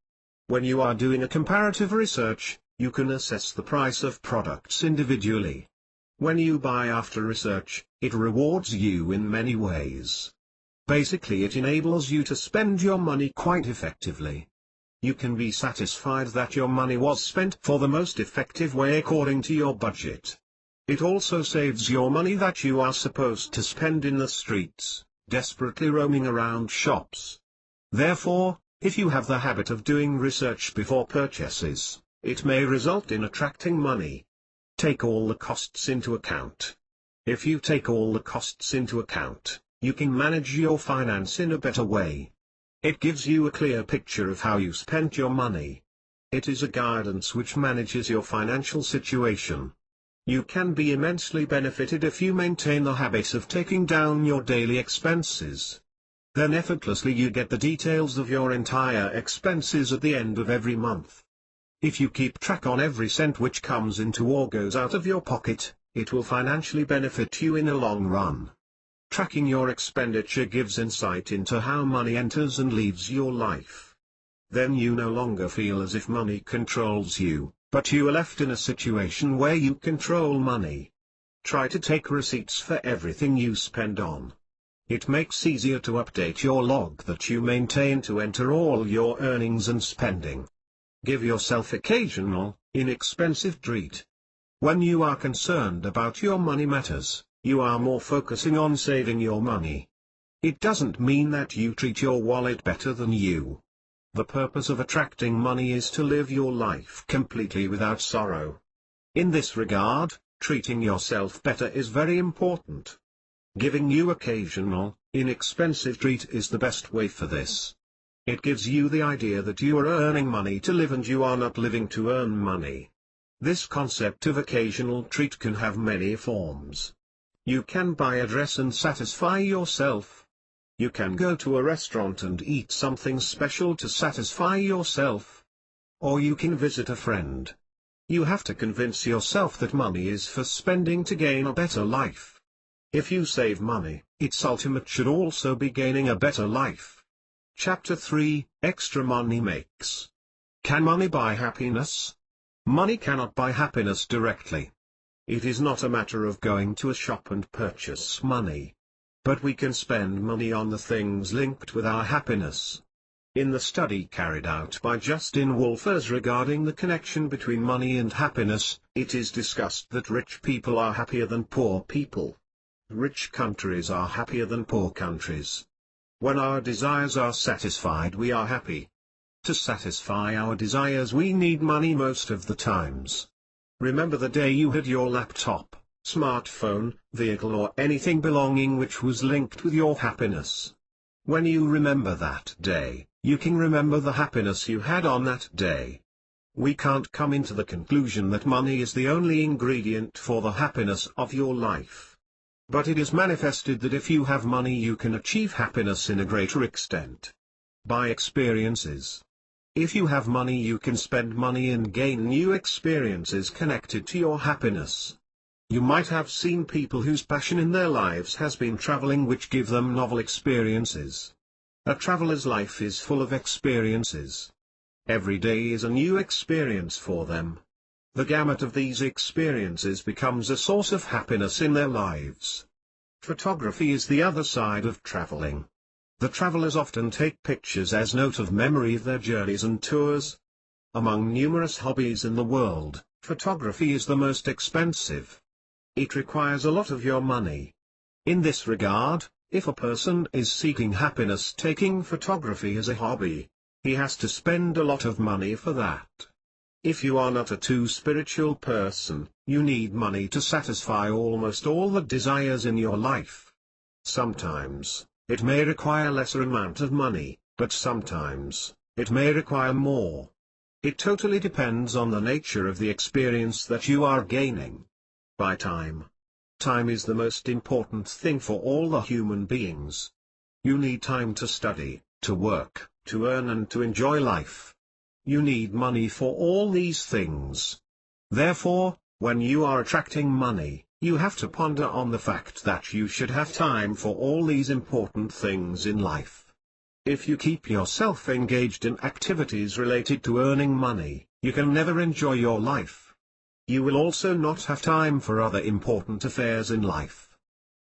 When you are doing a comparative research, you can assess the price of products individually. When you buy after research, it rewards you in many ways. Basically, it enables you to spend your money quite effectively. You can be satisfied that your money was spent for the most effective way according to your budget. It also saves your money that you are supposed to spend in the streets, desperately roaming around shops. Therefore, if you have the habit of doing research before purchases, it may result in attracting money. Take all the costs into account. If you take all the costs into account, you can manage your finance in a better way. It gives you a clear picture of how you spent your money. It is a guidance which manages your financial situation. You can be immensely benefited if you maintain the habit of taking down your daily expenses. Then effortlessly you get the details of your entire expenses at the end of every month. If you keep track on every cent which comes into or goes out of your pocket, it will financially benefit you in the long run. Tracking your expenditure gives insight into how money enters and leaves your life. Then you no longer feel as if money controls you, but you are left in a situation where you control money. Try to take receipts for everything you spend on. It makes easier to update your log that you maintain to enter all your earnings and spending. Give yourself occasional, inexpensive treat. When you are concerned about your money matters, you are more focusing on saving your money. It doesn't mean that you treat your wallet better than you. The purpose of attracting money is to live your life completely without sorrow. In this regard, treating yourself better is very important. Giving you occasional, inexpensive treat is the best way for this. It gives you the idea that you are earning money to live and you are not living to earn money. This concept of occasional treat can have many forms. You can buy a dress and satisfy yourself. You can go to a restaurant and eat something special to satisfy yourself. Or you can visit a friend. You have to convince yourself that money is for spending to gain a better life. If you save money, its ultimate should also be gaining a better life. Chapter 3, Extra Money Makes. Can money buy happiness? Money cannot buy happiness directly. It is not a matter of going to a shop and purchase money. But we can spend money on the things linked with our happiness. In the study carried out by Justin Wolfers regarding the connection between money and happiness, it is discussed that rich people are happier than poor people. Rich countries are happier than poor countries. When our desires are satisfied, we are happy. To satisfy our desires, we need money most of the times. Remember the day you had your laptop, smartphone, vehicle or anything belonging which was linked with your happiness. When you remember that day, you can remember the happiness you had on that day. We can't come into the conclusion that money is the only ingredient for the happiness of your life. But it is manifested that if you have money you can achieve happiness in a greater extent. By experiences. If you have money you can spend money and gain new experiences connected to your happiness. You might have seen people whose passion in their lives has been traveling, which give them novel experiences. A traveler's life is full of experiences. Every day is a new experience for them. The gamut of these experiences becomes a source of happiness in their lives. Photography is the other side of traveling. The travelers often take pictures as note of memory of their journeys and tours. Among numerous hobbies in the world, photography is the most expensive. It requires a lot of your money. In this regard, if a person is seeking happiness taking photography as a hobby, he has to spend a lot of money for that. If you are not a too spiritual person, you need money to satisfy almost all the desires in your life. Sometimes, it may require lesser amount of money, but sometimes, it may require more. It totally depends on the nature of the experience that you are gaining. By time. Time is the most important thing for all the human beings. You need time to study, to work, to earn and to enjoy life. You need money for all these things. Therefore, when you are attracting money, you have to ponder on the fact that you should have time for all these important things in life. If you keep yourself engaged in activities related to earning money, you can never enjoy your life. You will also not have time for other important affairs in life.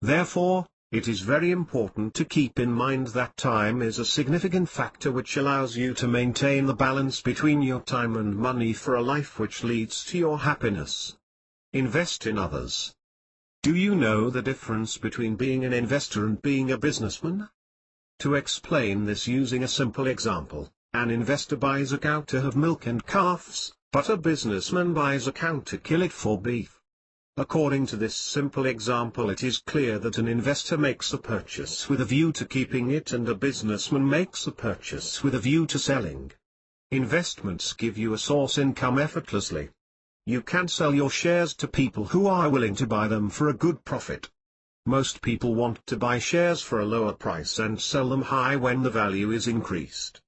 Therefore, it is very important to keep in mind that time is a significant factor which allows you to maintain the balance between your time and money for a life which leads to your happiness. Invest in others. Do you know the difference between being an investor and being a businessman? To explain this using a simple example, an investor buys a cow to have milk and calves, but a businessman buys a cow to kill it for beef. According to this simple example, it is clear that an investor makes a purchase with a view to keeping it and a businessman makes a purchase with a view to selling. Investments give you a source income effortlessly. You can sell your shares to people who are willing to buy them for a good profit. Most people want to buy shares for a lower price and sell them high when the value is increased.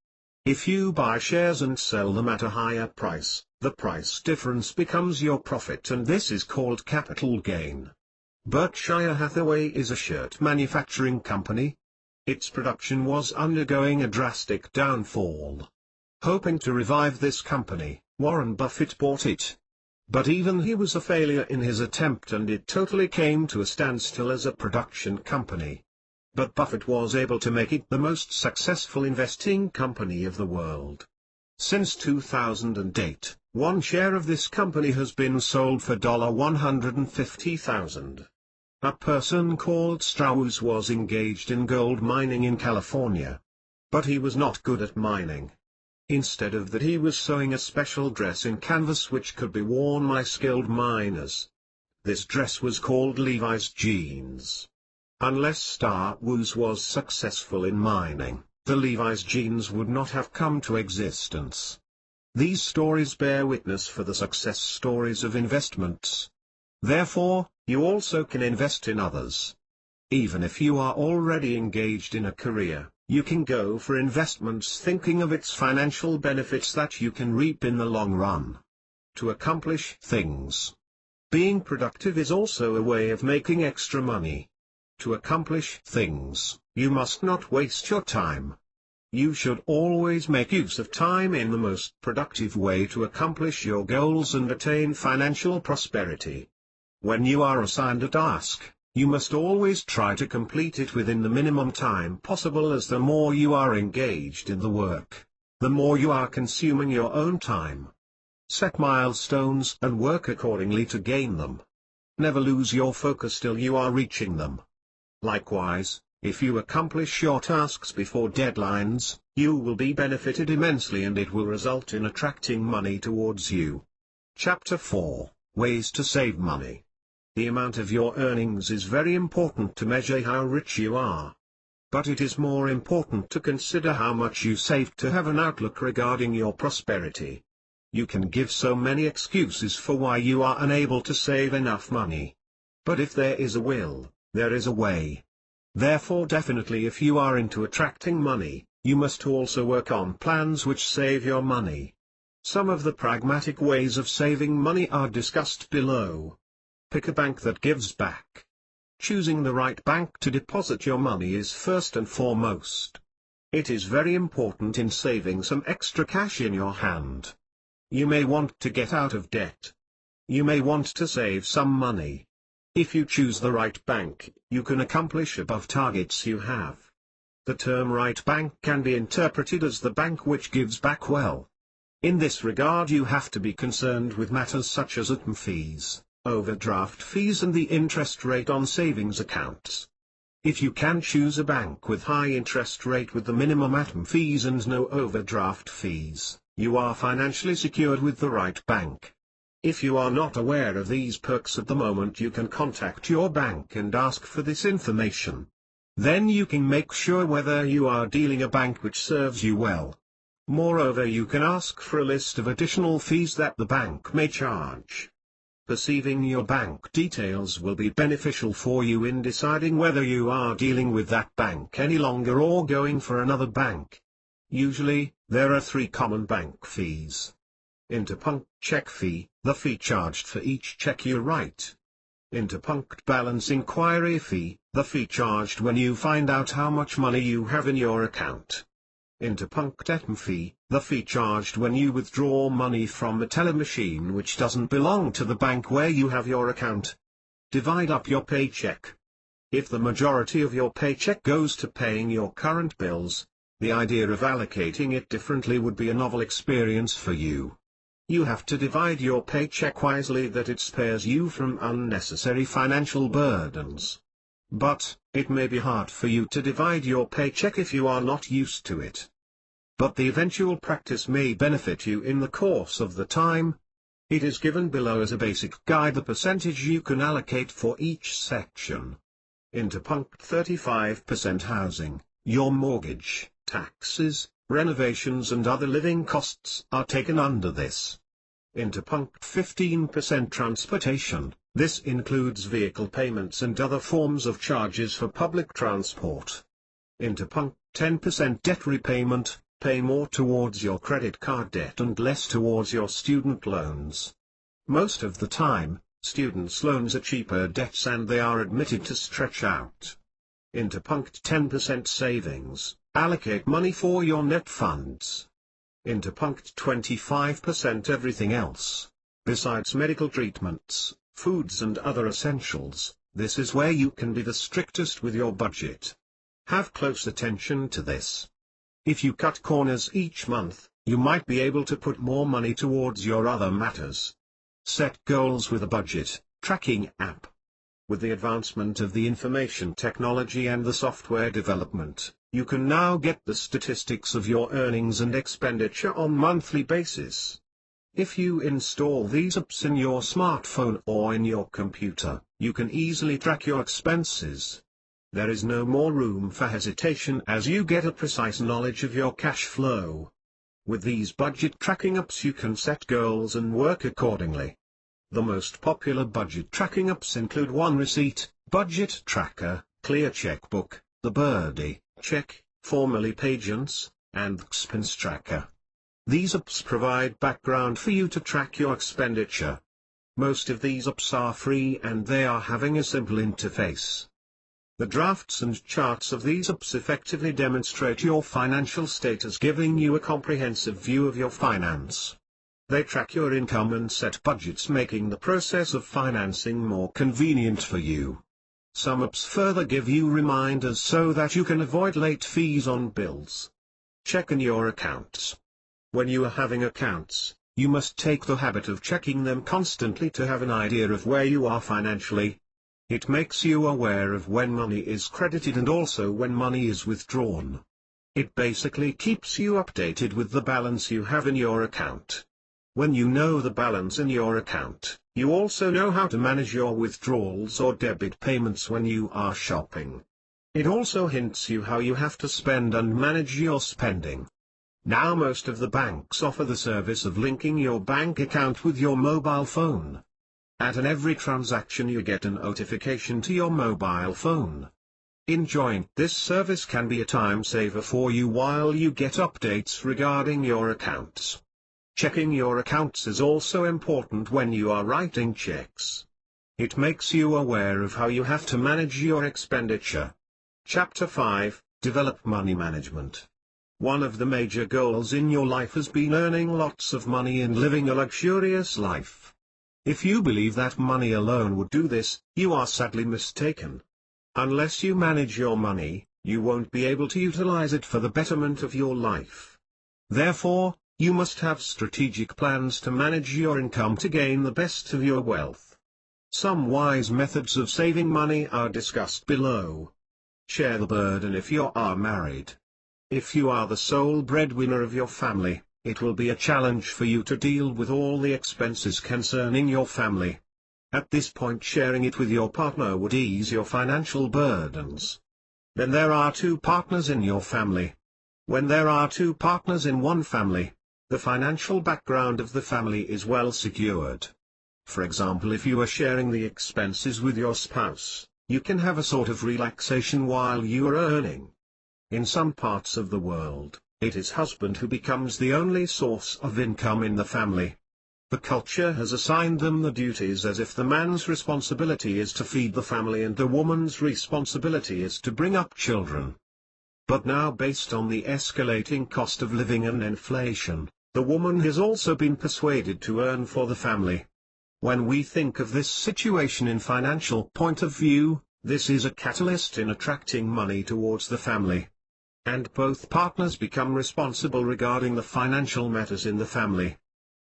If you buy shares and sell them at a higher price, the price difference becomes your profit, and this is called capital gain. Berkshire Hathaway is a shirt manufacturing company. Its production was undergoing a drastic downfall. Hoping to revive this company, Warren Buffett bought it. But even he was a failure in his attempt, and it totally came to a standstill as a production company. But Buffett was able to make it the most successful investing company of the world. Since 2008, one share of this company has been sold for $150,000. A person called Strauss was engaged in gold mining in California. But he was not good at mining. Instead of that, he was sewing a special dress in canvas which could be worn by skilled miners. This dress was called Levi's jeans. Unless Strauss was successful in mining, the Levi's jeans would not have come to existence. These stories bear witness for the success stories of investments. Therefore, you also can invest in others. Even if you are already engaged in a career, you can go for investments thinking of its financial benefits that you can reap in the long run. To accomplish things. Being productive is also a way of making extra money. To accomplish things, you must not waste your time. You should always make use of time in the most productive way to accomplish your goals and attain financial prosperity. When you are assigned a task, you must always try to complete it within the minimum time possible, as the more you are engaged in the work, the more you are consuming your own time. Set milestones and work accordingly to gain them. Never lose your focus till you are reaching them. Likewise, if you accomplish your tasks before deadlines, you will be benefited immensely and it will result in attracting money towards you. Chapter 4, Ways to Save Money. The amount of your earnings is very important to measure how rich you are. But it is more important to consider how much you save to have an outlook regarding your prosperity. You can give so many excuses for why you are unable to save enough money. But if there is a will, there is a way. Therefore, definitely, if you are into attracting money, you must also work on plans which save your money. Some of the pragmatic ways of saving money are discussed below. Pick a bank that gives back. Choosing the right bank to deposit your money is first and foremost. It is very important in saving some extra cash in your hand. You may want to get out of debt. You may want to save some money. If you choose the right bank, you can accomplish above targets you have. The term right bank can be interpreted as the bank which gives back well. In this regard, you have to be concerned with matters such as ATM fees, overdraft fees and the interest rate on savings accounts. If you can choose a bank with high interest rate with the minimum ATM fees and no overdraft fees, you are financially secured with the right bank. If you are not aware of these perks at the moment, you can contact your bank and ask for this information. Then you can make sure whether you are dealing a bank which serves you well. Moreover, you can ask for a list of additional fees that the bank may charge. Perceiving your bank details will be beneficial for you in deciding whether you are dealing with that bank any longer or going for another bank. Usually, there are 3 common bank fees. Interpunct check fee, the fee charged for each check you write. Interpunct balance inquiry fee, the fee charged when you find out how much money you have in your account. Interpunct ATM fee, the fee charged when you withdraw money from a teller machine which doesn't belong to the bank where you have your account. Divide up your paycheck. If the majority of your paycheck goes to paying your current bills, the idea of allocating it differently would be a novel experience for you. You have to divide your paycheck wisely that it spares you from unnecessary financial burdens. But, it may be hard for you to divide your paycheck if you are not used to it. But the eventual practice may benefit you in the course of the time. It is given below as a basic guide the percentage you can allocate for each section. Interpunct 35% housing, your mortgage, taxes, renovations and other living costs are taken under this. Interpunct 15% transportation, this includes vehicle payments and other forms of charges for public transport. Interpunct 10% debt repayment, pay more towards your credit card debt and less towards your student loans. Most of the time, students' loans are cheaper debts and they are admitted to stretch out. Interpunct 10% savings, allocate money for your net funds. Interpunct 25% everything else. Besides medical treatments, foods and other essentials, this is where you can be the strictest with your budget. Have close attention to this. If you cut corners each month, you might be able to put more money towards your other matters. Set goals with a budget tracking app. With the advancement of the information technology and the software development, you can now get the statistics of your earnings and expenditure on monthly basis. If you install these apps in your smartphone or in your computer, you can easily track your expenses. There is no more room for hesitation as you get a precise knowledge of your cash flow. With these budget tracking apps you can set goals and work accordingly. The most popular budget tracking apps include OneReceipt, Budget Tracker, Clear Checkbook, the Birdie Check, formerly Pagence, and Expense Tracker. These apps provide background for you to track your expenditure. Most of these apps are free and they are having a simple interface. The drafts and charts of these apps effectively demonstrate your financial status, giving you a comprehensive view of your finance. They track your income and set budgets, making the process of financing more convenient for you. Some apps further give you reminders so that you can avoid late fees on bills. Check in your accounts. When you are having accounts, you must take the habit of checking them constantly to have an idea of where you are financially. It makes you aware of when money is credited and also when money is withdrawn. It basically keeps you updated with the balance you have in your account. When you know the balance in your account, you also know how to manage your withdrawals or debit payments when you are shopping. It also hints you how you have to spend and manage your spending. Now most of the banks offer the service of linking your bank account with your mobile phone. At every transaction you get a notification to your mobile phone. Enjoying this service can be a time saver for you while you get updates regarding your accounts. Checking your accounts is also important when you are writing checks. It makes you aware of how you have to manage your expenditure. Chapter 5, Develop Money Management. One of the major goals in your life has been earning lots of money and living a luxurious life. If you believe that money alone would do this, you are sadly mistaken. Unless you manage your money, you won't be able to utilize it for the betterment of your life. Therefore, you must have strategic plans to manage your income to gain the best of your wealth. Some wise methods of saving money are discussed below. Share the burden if you are married. If you are the sole breadwinner of your family, it will be a challenge for you to deal with all the expenses concerning your family. At this point, sharing it with your partner would ease your financial burdens. Then there are two partners in your family. When there are two partners in one family, the financial background of the family is well secured. For example, if you are sharing the expenses with your spouse, you can have a sort of relaxation while you are earning. In some parts of the world, it is husband who becomes the only source of income in the family. The culture has assigned them the duties as if the man's responsibility is to feed the family and the woman's responsibility is to bring up children. But now, based on the escalating cost of living and inflation, the woman has also been persuaded to earn for the family. When we think of this situation in financial point of view, this is a catalyst in attracting money towards the family. And both partners become responsible regarding the financial matters in the family.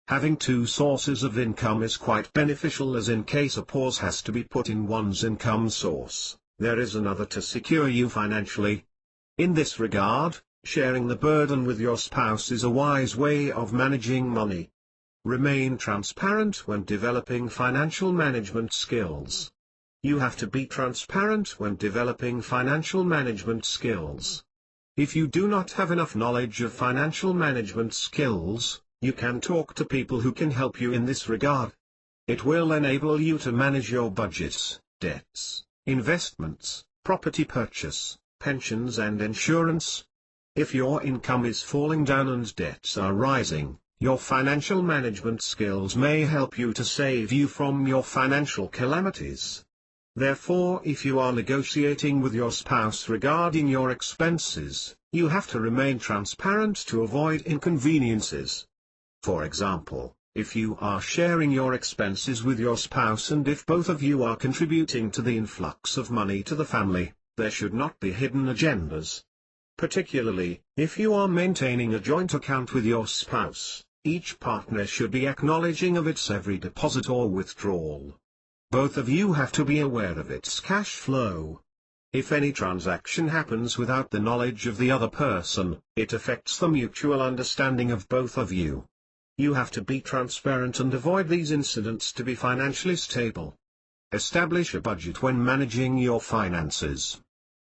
Having two sources of income is quite beneficial, as in case a pause has to be put in one's income source, there is another to secure you financially. In this regard, sharing the burden with your spouse is a wise way of managing money. Remain transparent when developing financial management skills. You have to be transparent when developing financial management skills. If you do not have enough knowledge of financial management skills, you can talk to people who can help you in this regard. It will enable you to manage your budgets, debts, investments, property purchase, pensions and insurance. If your income is falling down and debts are rising, your financial management skills may help you to save you from your financial calamities. Therefore, if you are negotiating with your spouse regarding your expenses, you have to remain transparent to avoid inconveniences. For example, if you are sharing your expenses with your spouse and if both of you are contributing to the influx of money to the family, there should not be hidden agendas. Particularly, if you are maintaining a joint account with your spouse, each partner should be acknowledging of its every deposit or withdrawal. Both of you have to be aware of its cash flow. If any transaction happens without the knowledge of the other person, it affects the mutual understanding of both of you. You have to be transparent and avoid these incidents to be financially stable. Establish a budget when managing your finances.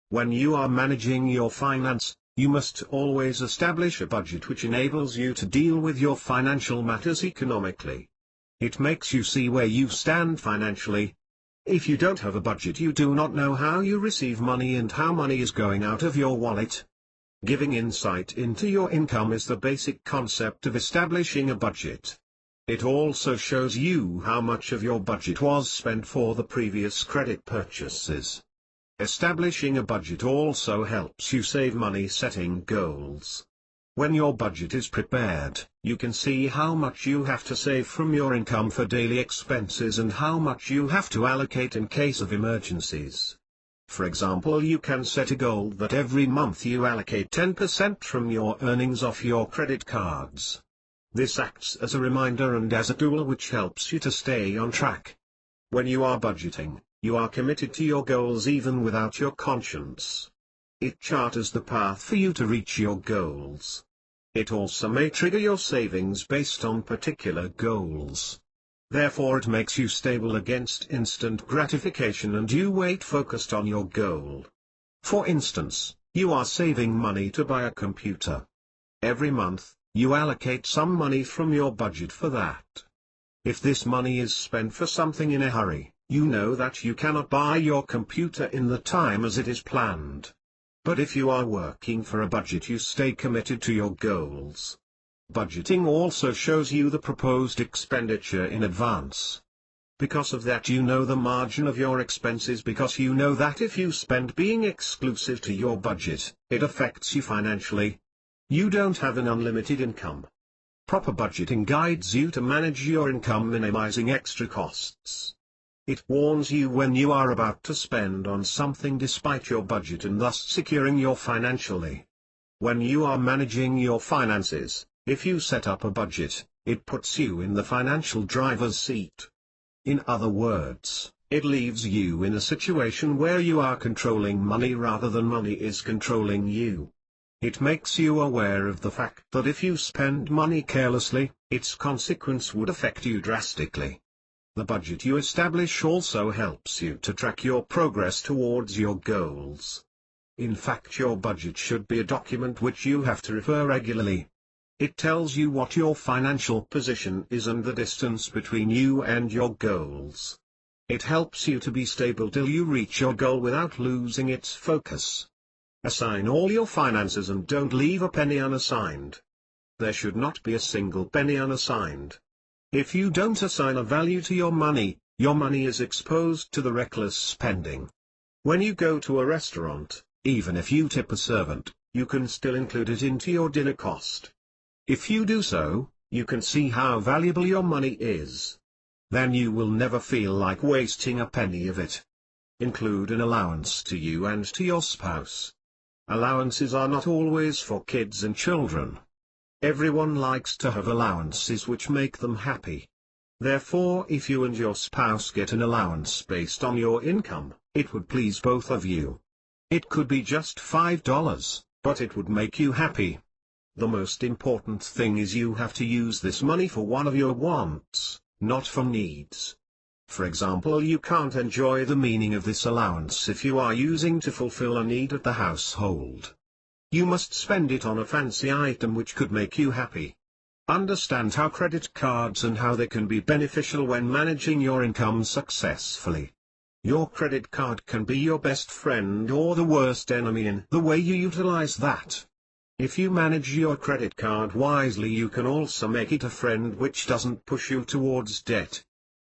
When you are managing your finance, you must always establish a budget which enables you to deal with your financial matters economically. It makes you see where you stand financially. If you don't have a budget, you do not know how you receive money and how money is going out of your wallet. Giving insight into your income is the basic concept of establishing a budget. It also shows you how much of your budget was spent for the previous credit purchases. Establishing a budget also helps you save money setting goals. When your budget is prepared, you can see how much you have to save from your income for daily expenses and how much you have to allocate in case of emergencies. For example, you can set a goal that every month you allocate 10% from your earnings off your credit cards. This acts as a reminder and as a tool which helps you to stay on track. When you are budgeting, you are committed to your goals even without your conscience. It charters the path for you to reach your goals. It also may trigger your savings based on particular goals. Therefore it makes you stable against instant gratification and you wait focused on your goal. For instance, you are saving money to buy a computer. Every month, you allocate some money from your budget for that. If this money is spent for something in a hurry, you know that you cannot buy your computer in the time as it is planned. But if you are working for a budget, you stay committed to your goals. Budgeting also shows you the proposed expenditure in advance. Because of that, you know the margin of your expenses, because you know that if you spend being exclusive to your budget, it affects you financially. You don't have an unlimited income. Proper budgeting guides you to manage your income, minimizing extra costs. It warns you when you are about to spend on something despite your budget and thus securing you financially. When you are managing your finances, if you set up a budget, it puts you in the financial driver's seat. In other words, it leaves you in a situation where you are controlling money rather than money is controlling you. It makes you aware of the fact that if you spend money carelessly, its consequence would affect you drastically. The budget you establish also helps you to track your progress towards your goals. In fact, your budget should be a document which you have to refer regularly. It tells you what your financial position is and the distance between you and your goals. It helps you to be stable till you reach your goal without losing its focus. Assign all your finances and don't leave a penny unassigned. There should not be a single penny unassigned. If you don't assign a value to your money is exposed to the reckless spending. When you go to a restaurant, even if you tip a servant, you can still include it into your dinner cost. If you do so, you can see how valuable your money is. Then you will never feel like wasting a penny of it. Include an allowance to you and to your spouse. Allowances are not always for kids and children. Everyone likes to have allowances which make them happy. Therefore, if you and your spouse get an allowance based on your income, it would please both of you. It could be just $5, but it would make you happy. The most important thing is you have to use this money for one of your wants, not for needs. For example, you can't enjoy the meaning of this allowance if you are using to fulfill a need at the household. You must spend it on a fancy item which could make you happy. Understand how credit cards and how they can be beneficial when managing your income successfully. Your credit card can be your best friend or the worst enemy in the way you utilize that. If you manage your credit card wisely, you can also make it a friend which doesn't push you towards debt.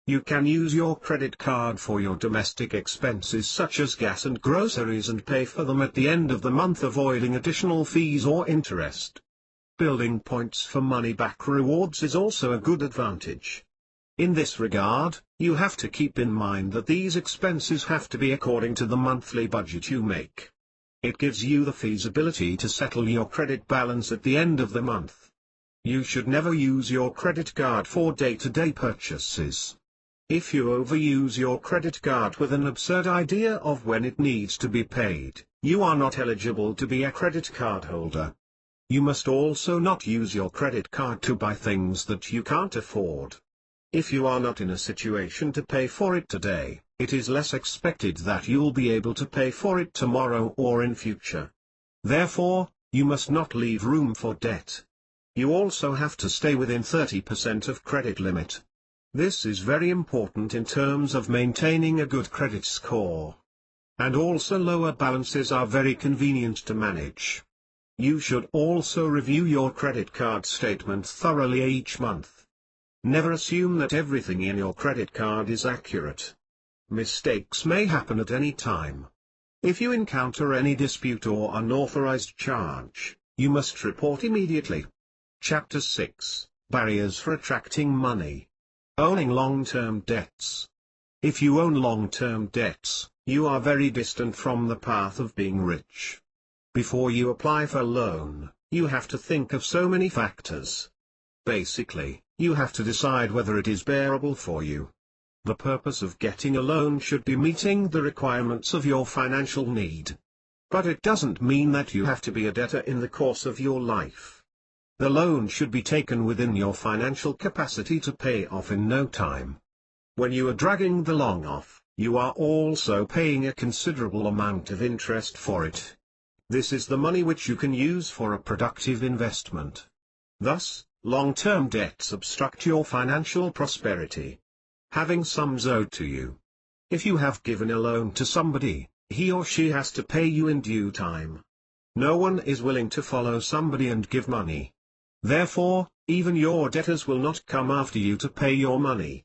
You can use your credit card for your domestic expenses such as gas and groceries and pay for them at the end of the month, avoiding additional fees or interest. Building points for money-back rewards is also a good advantage. In this regard, you have to keep in mind that these expenses have to be according to the monthly budget you make. It gives you the feasibility to settle your credit balance at the end of the month. You should never use your credit card for day-to-day purchases. If you overuse your credit card with an absurd idea of when it needs to be paid, you are not eligible to be a credit card holder. You must also not use your credit card to buy things that you can't afford. If you are not in a situation to pay for it today, it is less expected that you'll be able to pay for it tomorrow or in future. Therefore, you must not leave room for debt. You also have to stay within 30% of credit limit. This is very important in terms of maintaining a good credit score. And also lower balances are very convenient to manage. You should also review your credit card statement thoroughly each month. Never assume that everything in your credit card is accurate. Mistakes may happen at any time. If you encounter any dispute or unauthorized charge, you must report immediately. Chapter 6: Barriers for Attracting Money. Owning long-term debts. If you own long-term debts, you are very distant from the path of being rich. Before you apply for a loan, you have to think of so many factors. Basically, you have to decide whether it is bearable for you. The purpose of getting a loan should be meeting the requirements of your financial need. But it doesn't mean that you have to be a debtor in the course of your life. The loan should be taken within your financial capacity to pay off in no time. When you are dragging the loan off, you are also paying a considerable amount of interest for it. This is the money which you can use for a productive investment. Thus, long-term debts obstruct your financial prosperity. Having sums owed to you. If you have given a loan to somebody, he or she has to pay you in due time. No one is willing to follow somebody and give money. Therefore, even your debtors will not come after you to pay your money.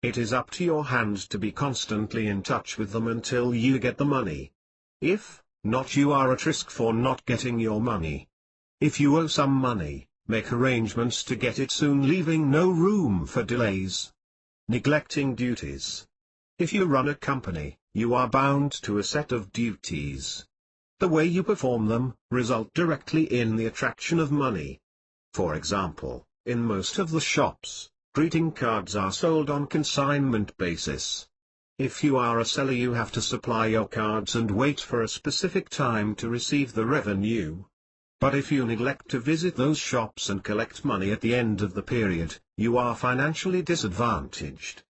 It is up to your hand to be constantly in touch with them until you get the money. If not, you are at risk for not getting your money. If you owe some money, make arrangements to get it soon, leaving no room for delays. Neglecting duties. If you run a company, you are bound to a set of duties. The way you perform them result directly in the attraction of money. For example, in most of the shops, greeting cards are sold on consignment basis. If you are a seller, you have to supply your cards and wait for a specific time to receive the revenue. But if you neglect to visit those shops and collect money at the end of the period, you are financially disadvantaged.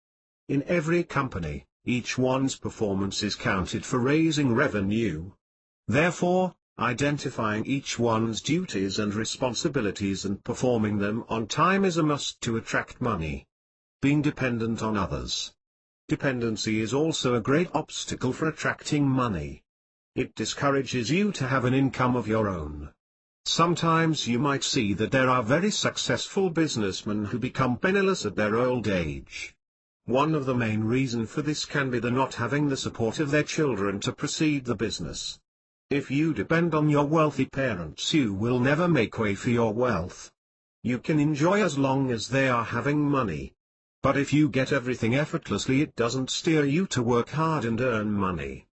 In every company, each one's performance is counted for raising revenue. Therefore, identifying each one's duties and responsibilities and performing them on time is a must to attract money. Being dependent on others. Dependency is also a great obstacle for attracting money. It discourages you to have an income of your own. Sometimes you might see that there are very successful businessmen who become penniless at their old age. One of the main reasons for this can be the not having the support of their children to proceed the business. If you depend on your wealthy parents, you will never make way for your wealth. You can enjoy as long as they are having money. But if you get everything effortlessly, it doesn't steer you to work hard and earn money.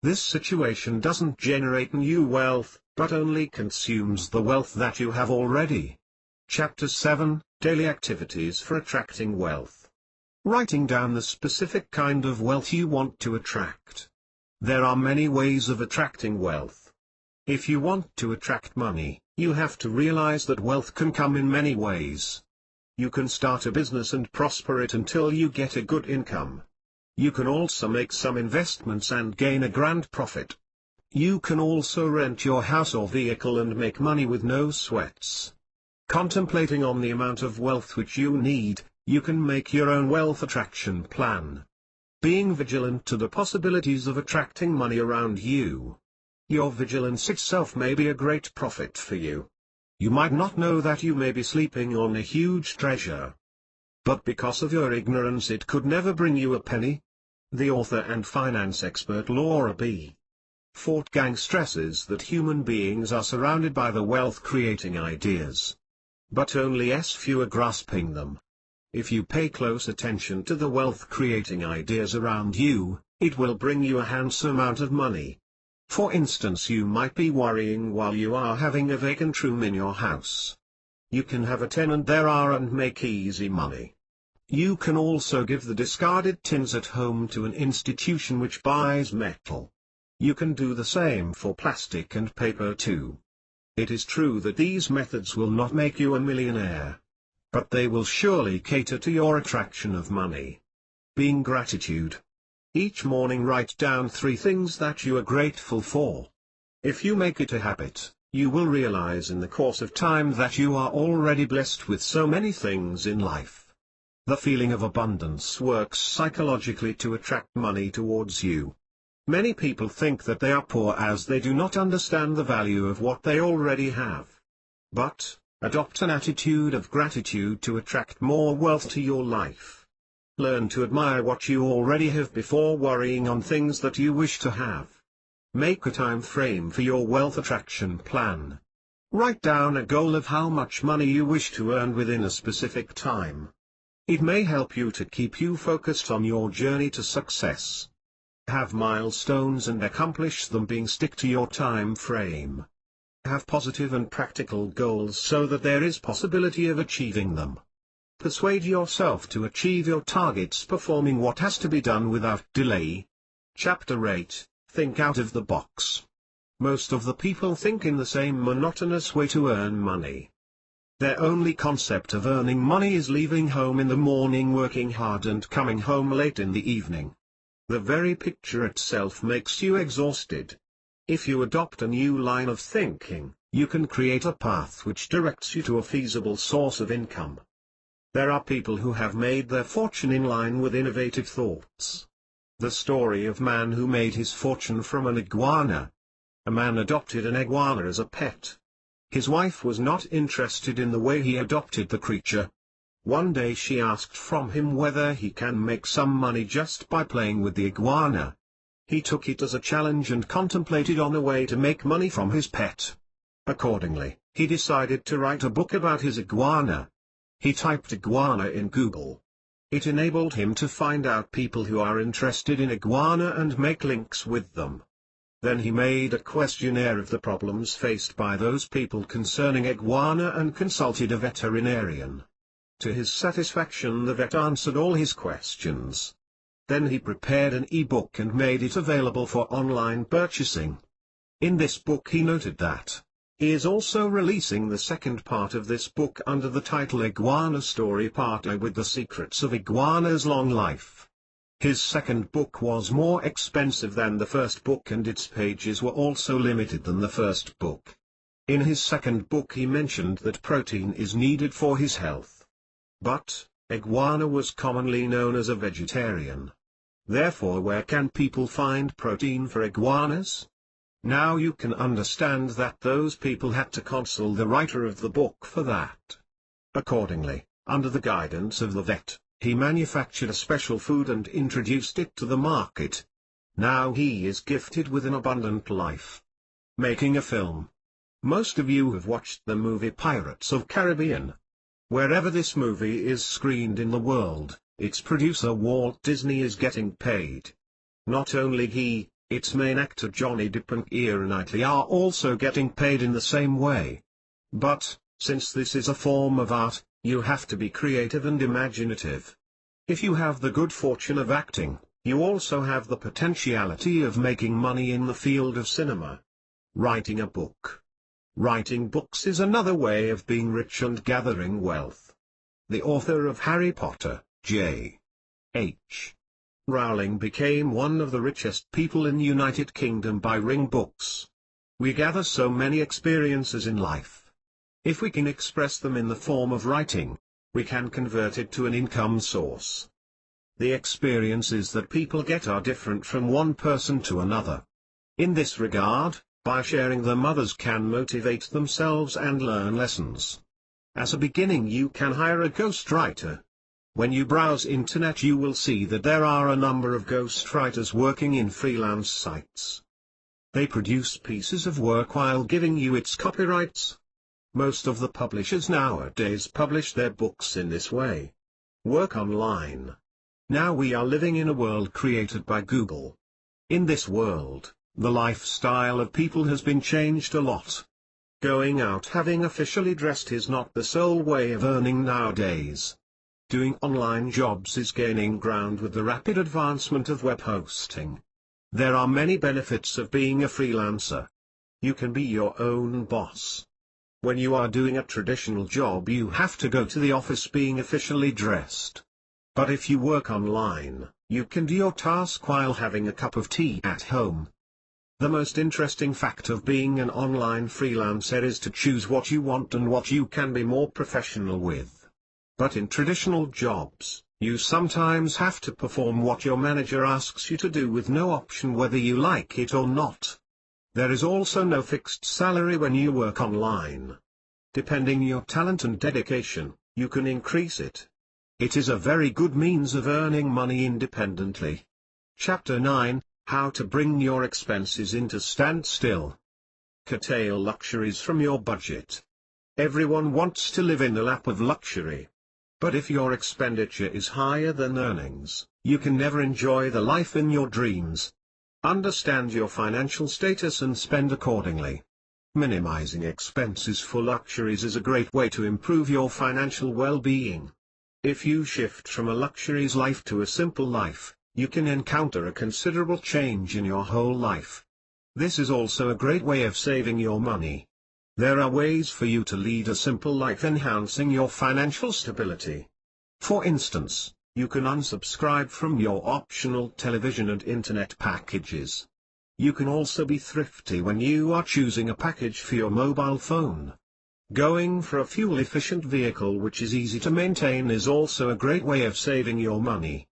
This situation doesn't generate new wealth, but only consumes the wealth that you have already. Chapter 7: Daily Activities for Attracting Wealth. Writing down the specific kind of wealth you want to attract. There are many ways of attracting wealth. If you want to attract money, you have to realize that wealth can come in many ways. You can start a business and prosper it until you get a good income. You can also make some investments and gain a grand profit. You can also rent your house or vehicle and make money with no sweats. Contemplating on the amount of wealth which you need, you can make your own wealth attraction plan. Being vigilant to the possibilities of attracting money around you. Your vigilance itself may be a great profit for you. You might not know that you may be sleeping on a huge treasure. But because of your ignorance, it could never bring you a penny. The author and finance expert Laura B. Fortgang stresses that human beings are surrounded by the wealth-creating ideas. But only few are grasping them. If you pay close attention to the wealth-creating ideas around you, it will bring you a handsome amount of money. For instance, you might be worrying while you are having a vacant room in your house. You can have a tenant there and make easy money. You can also give the discarded tins at home to an institution which buys metal. You can do the same for plastic and paper too. It is true that these methods will not make you a millionaire. But they will surely cater to your attraction of money. Being gratitude. Each morning write down 3 things that you are grateful for. If you make it a habit, you will realize in the course of time that you are already blessed with so many things in life. The feeling of abundance works psychologically to attract money towards you. Many people think that they are poor as they do not understand the value of what they already have. But, adopt an attitude of gratitude to attract more wealth to your life. Learn to admire what you already have before worrying on things that you wish to have. Make a time frame for your wealth attraction plan. Write down a goal of how much money you wish to earn within a specific time. It may help you to keep you focused on your journey to success. Have milestones and accomplish them, being stick to your time frame. Have positive and practical goals so that there is possibility of achieving them. Persuade yourself to achieve your targets, performing what has to be done without delay. Chapter 8, Think Out of the Box. Most of the people think in the same monotonous way to earn money. Their only concept of earning money is leaving home in the morning, working hard, and coming home late in the evening. The very picture itself makes you exhausted. If you adopt a new line of thinking, you can create a path which directs you to a feasible source of income. There are people who have made their fortune in line with innovative thoughts. The story of man who made his fortune from an iguana. A man adopted an iguana as a pet. His wife was not interested in the way he adopted the creature. One day she asked from him whether he can make some money just by playing with the iguana. He took it as a challenge and contemplated on a way to make money from his pet. Accordingly, he decided to write a book about his iguana. He typed iguana in Google. It enabled him to find out people who are interested in iguana and make links with them. Then he made a questionnaire of the problems faced by those people concerning iguana and consulted a veterinarian. To his satisfaction, the vet answered all his questions. Then he prepared an e-book and made it available for online purchasing. In this book he noted that he is also releasing the second part of this book under the title Iguana Story Part A with the secrets of iguana's long life. His second book was more expensive than the first book and its pages were also limited than the first book. In his second book he mentioned that protein is needed for his health. But, iguana was commonly known as a vegetarian. Therefore, where can people find protein for iguanas? Now you can understand that those people had to consult the writer of the book for that. Accordingly, under the guidance of the vet, he manufactured a special food and introduced it to the market. Now he is gifted with an abundant life. Making a film. Most of you have watched the movie Pirates of Caribbean. Wherever this movie is screened in the world, its producer Walt Disney is getting paid. Not only he, its main actor Johnny Depp and Keira Knightley are also getting paid in the same way. But, since this is a form of art, you have to be creative and imaginative. If you have the good fortune of acting, you also have the potentiality of making money in the field of cinema. Writing a book. Writing books is another way of being rich and gathering wealth. The author of Harry Potter, J.H. Rowling, became one of the richest people in the United Kingdom by Ring Books. We gather so many experiences in life. If we can express them in the form of writing, we can convert it to an income source. The experiences that people get are different from one person to another. In this regard, by sharing them, others can motivate themselves and learn lessons. As a beginning, you can hire a ghostwriter. When you browse internet, you will see that there are a number of ghostwriters working in freelance sites. They produce pieces of work while giving you its copyrights. Most of the publishers nowadays publish their books in this way. Work online. Now we are living in a world created by Google. In this world, the lifestyle of people has been changed a lot. Going out having officially dressed is not the sole way of earning nowadays. Doing online jobs is gaining ground with the rapid advancement of web hosting. There are many benefits of being a freelancer. You can be your own boss. When you are doing a traditional job, you have to go to the office being officially dressed. But if you work online, you can do your task while having a cup of tea at home. The most interesting fact of being an online freelancer is to choose what you want and what you can be more professional with. But in traditional jobs, you sometimes have to perform what your manager asks you to do with no option whether you like it or not. There is also no fixed salary when you work online. Depending your talent and dedication, you can increase it. It is a very good means of earning money independently. Chapter 9, How to Bring Your Expenses into Standstill. Curtail luxuries from your budget. Everyone wants to live in the lap of luxury. But if your expenditure is higher than earnings, you can never enjoy the life in your dreams. Understand your financial status and spend accordingly. Minimizing expenses for luxuries is a great way to improve your financial well-being. If you shift from a luxurious life to a simple life, you can encounter a considerable change in your whole life. This is also a great way of saving your money. There are ways for you to lead a simple life enhancing your financial stability. For instance, you can unsubscribe from your optional television and internet packages. You can also be thrifty when you are choosing a package for your mobile phone. Going for a fuel-efficient vehicle which is easy to maintain is also a great way of saving your money.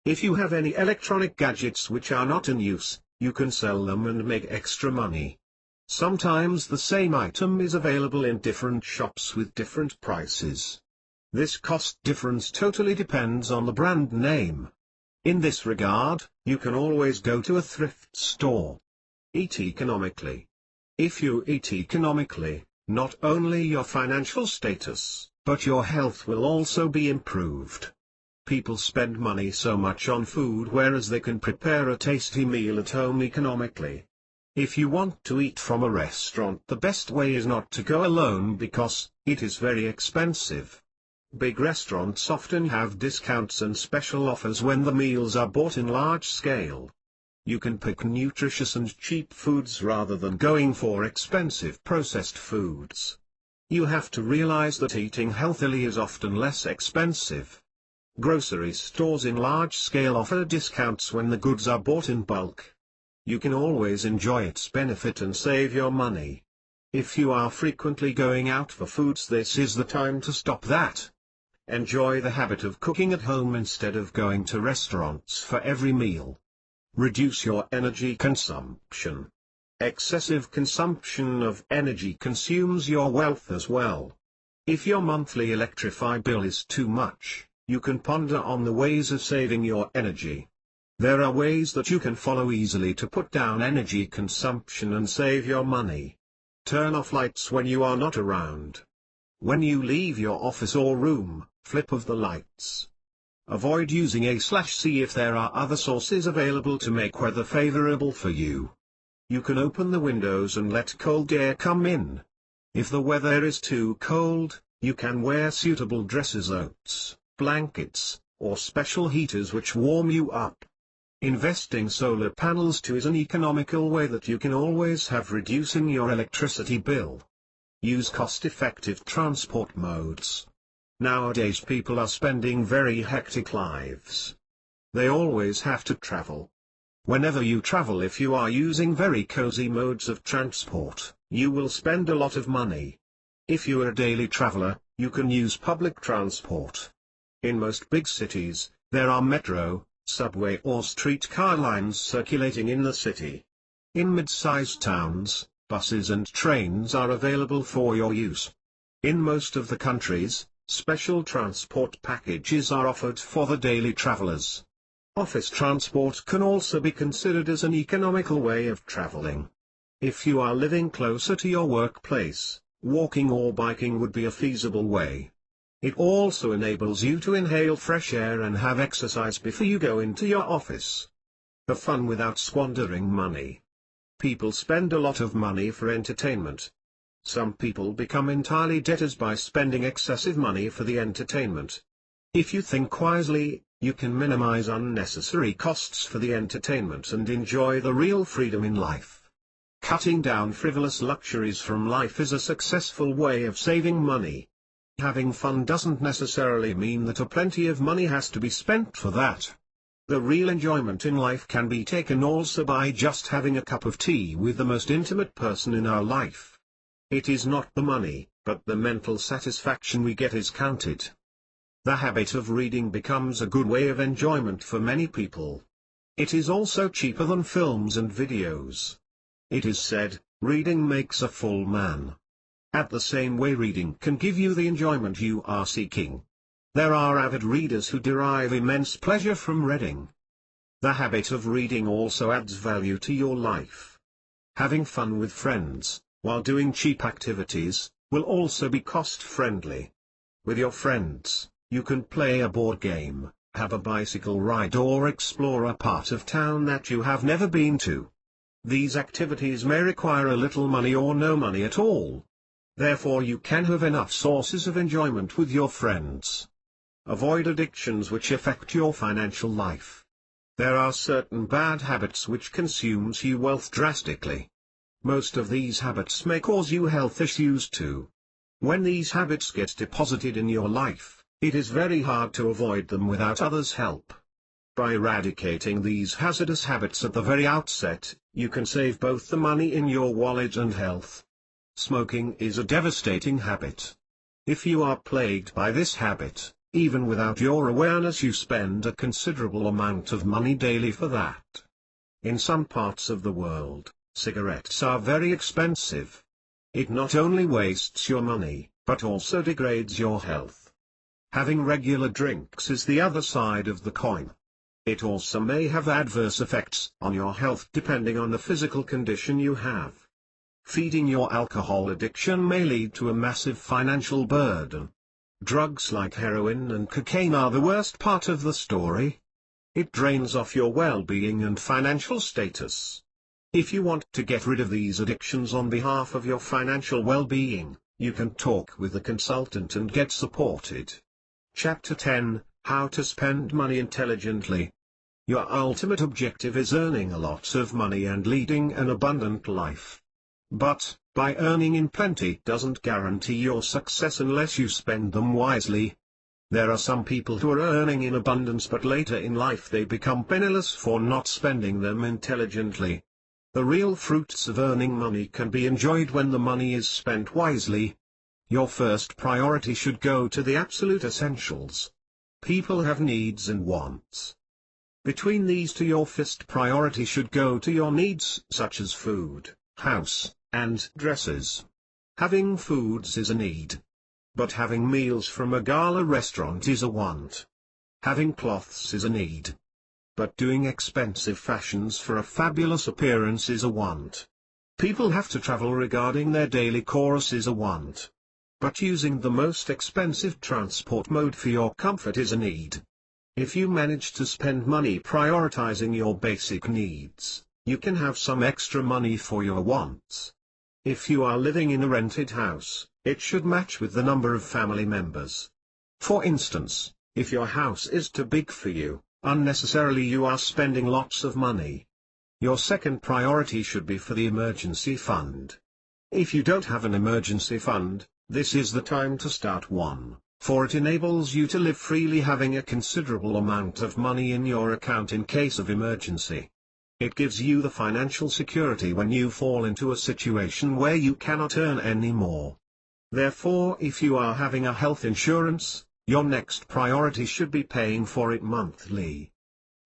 If you have any electronic gadgets which are not in use, you can sell them and make extra money. Sometimes the same item is available in different shops with different prices. This cost difference totally depends on the brand name. In this regard, you can always go to a thrift store. Eat economically. If you eat economically, not only your financial status, but your health will also be improved. People spend money so much on food whereas they can prepare a tasty meal at home economically. If you want to eat from a restaurant, the best way is not to go alone because it is very expensive. Big restaurants often have discounts and special offers when the meals are bought in large scale. You can pick nutritious and cheap foods rather than going for expensive processed foods. You have to realize that eating healthily is often less expensive. Grocery stores in large scale offer discounts when the goods are bought in bulk. You can always enjoy its benefit and save your money. If you are frequently going out for foods, this is the time to stop that. Enjoy the habit of cooking at home instead of going to restaurants for every meal. Reduce your energy consumption. Excessive consumption of energy consumes your wealth as well. If your monthly electricity bill is too much, you can ponder on the ways of saving your energy. There are ways that you can follow easily to put down energy consumption and save your money. Turn off lights when you are not around. When you leave your office or room, flip off the lights. Avoid using A/C if there are other sources available to make weather favorable for you. You can open the windows and let cold air come in. If the weather is too cold, you can wear suitable dresses, coats, blankets, or special heaters which warm you up. Investing solar panels too is an economical way that you can always have reducing your electricity bill. Use cost-effective transport modes. Nowadays people are spending very hectic lives. They always have to travel. Whenever you travel, if you are using very cozy modes of transport, you will spend a lot of money. If you are a daily traveler, you can use public transport. In most big cities, there are metro, subway or streetcar lines circulating in the city. In mid-sized towns, buses and trains are available for your use. In most of the countries, special transport packages are offered for the daily travelers. Office transport can also be considered as an economical way of traveling. If you are living closer to your workplace, walking or biking would be a feasible way. It also enables you to inhale fresh air and have exercise before you go into your office. Have fun without squandering money. People spend a lot of money for entertainment. Some people become entirely debtors by spending excessive money for the entertainment. If you think wisely, you can minimize unnecessary costs for the entertainment and enjoy the real freedom in life. Cutting down frivolous luxuries from life is a successful way of saving money. Having fun doesn't necessarily mean that a plenty of money has to be spent for that. The real enjoyment in life can be taken also by just having a cup of tea with the most intimate person in our life. It is not the money, but the mental satisfaction we get is counted. The habit of reading becomes a good way of enjoyment for many people. It is also cheaper than films and videos. It is said, reading makes a full man. At the same way, reading can give you the enjoyment you are seeking. There are avid readers who derive immense pleasure from reading. The habit of reading also adds value to your life. Having fun with friends, while doing cheap activities, will also be cost-friendly. With your friends, you can play a board game, have a bicycle ride, or explore a part of town that you have never been to. These activities may require a little money or no money at all. Therefore you can have enough sources of enjoyment with your friends. Avoid addictions which affect your financial life. There are certain bad habits which consumes your wealth drastically. Most of these habits may cause you health issues too. When these habits get deposited in your life, it is very hard to avoid them without others' help. By eradicating these hazardous habits at the very outset, you can save both the money in your wallet and health. Smoking is a devastating habit. If you are plagued by this habit, even without your awareness, you spend a considerable amount of money daily for that. In some parts of the world, cigarettes are very expensive. It not only wastes your money, but also degrades your health. Having regular drinks is the other side of the coin. It also may have adverse effects on your health depending on the physical condition you have. Feeding your alcohol addiction may lead to a massive financial burden. Drugs like heroin and cocaine are the worst part of the story. It drains off your well-being and financial status. If you want to get rid of these addictions on behalf of your financial well-being, you can talk with a consultant and get supported. Chapter 10, How to Spend Money Intelligently. Your ultimate objective is earning a lot of money and leading an abundant life. But, by earning in plenty doesn't guarantee your success unless you spend them wisely. There are some people who are earning in abundance, but later in life they become penniless for not spending them intelligently. The real fruits of earning money can be enjoyed when the money is spent wisely. Your first priority should go to the absolute essentials. People have needs and wants. Between these two, your first priority should go to your needs, such as food, house, and dresses. Having foods is a need. But having meals from a gala restaurant is a want. Having clothes is a need. But doing expensive fashions for a fabulous appearance is a want. People have to travel regarding their daily chorus is a want. But using the most expensive transport mode for your comfort is a need. If you manage to spend money prioritizing your basic needs, you can have some extra money for your wants. If you are living in a rented house, it should match with the number of family members. For instance, if your house is too big for you, unnecessarily you are spending lots of money. Your second priority should be for the emergency fund. If you don't have an emergency fund, this is the time to start one, for it enables you to live freely, having a considerable amount of money in your account in case of emergency. It gives you the financial security when you fall into a situation where you cannot earn any more. Therefore, if you are having a health insurance, your next priority should be paying for it monthly.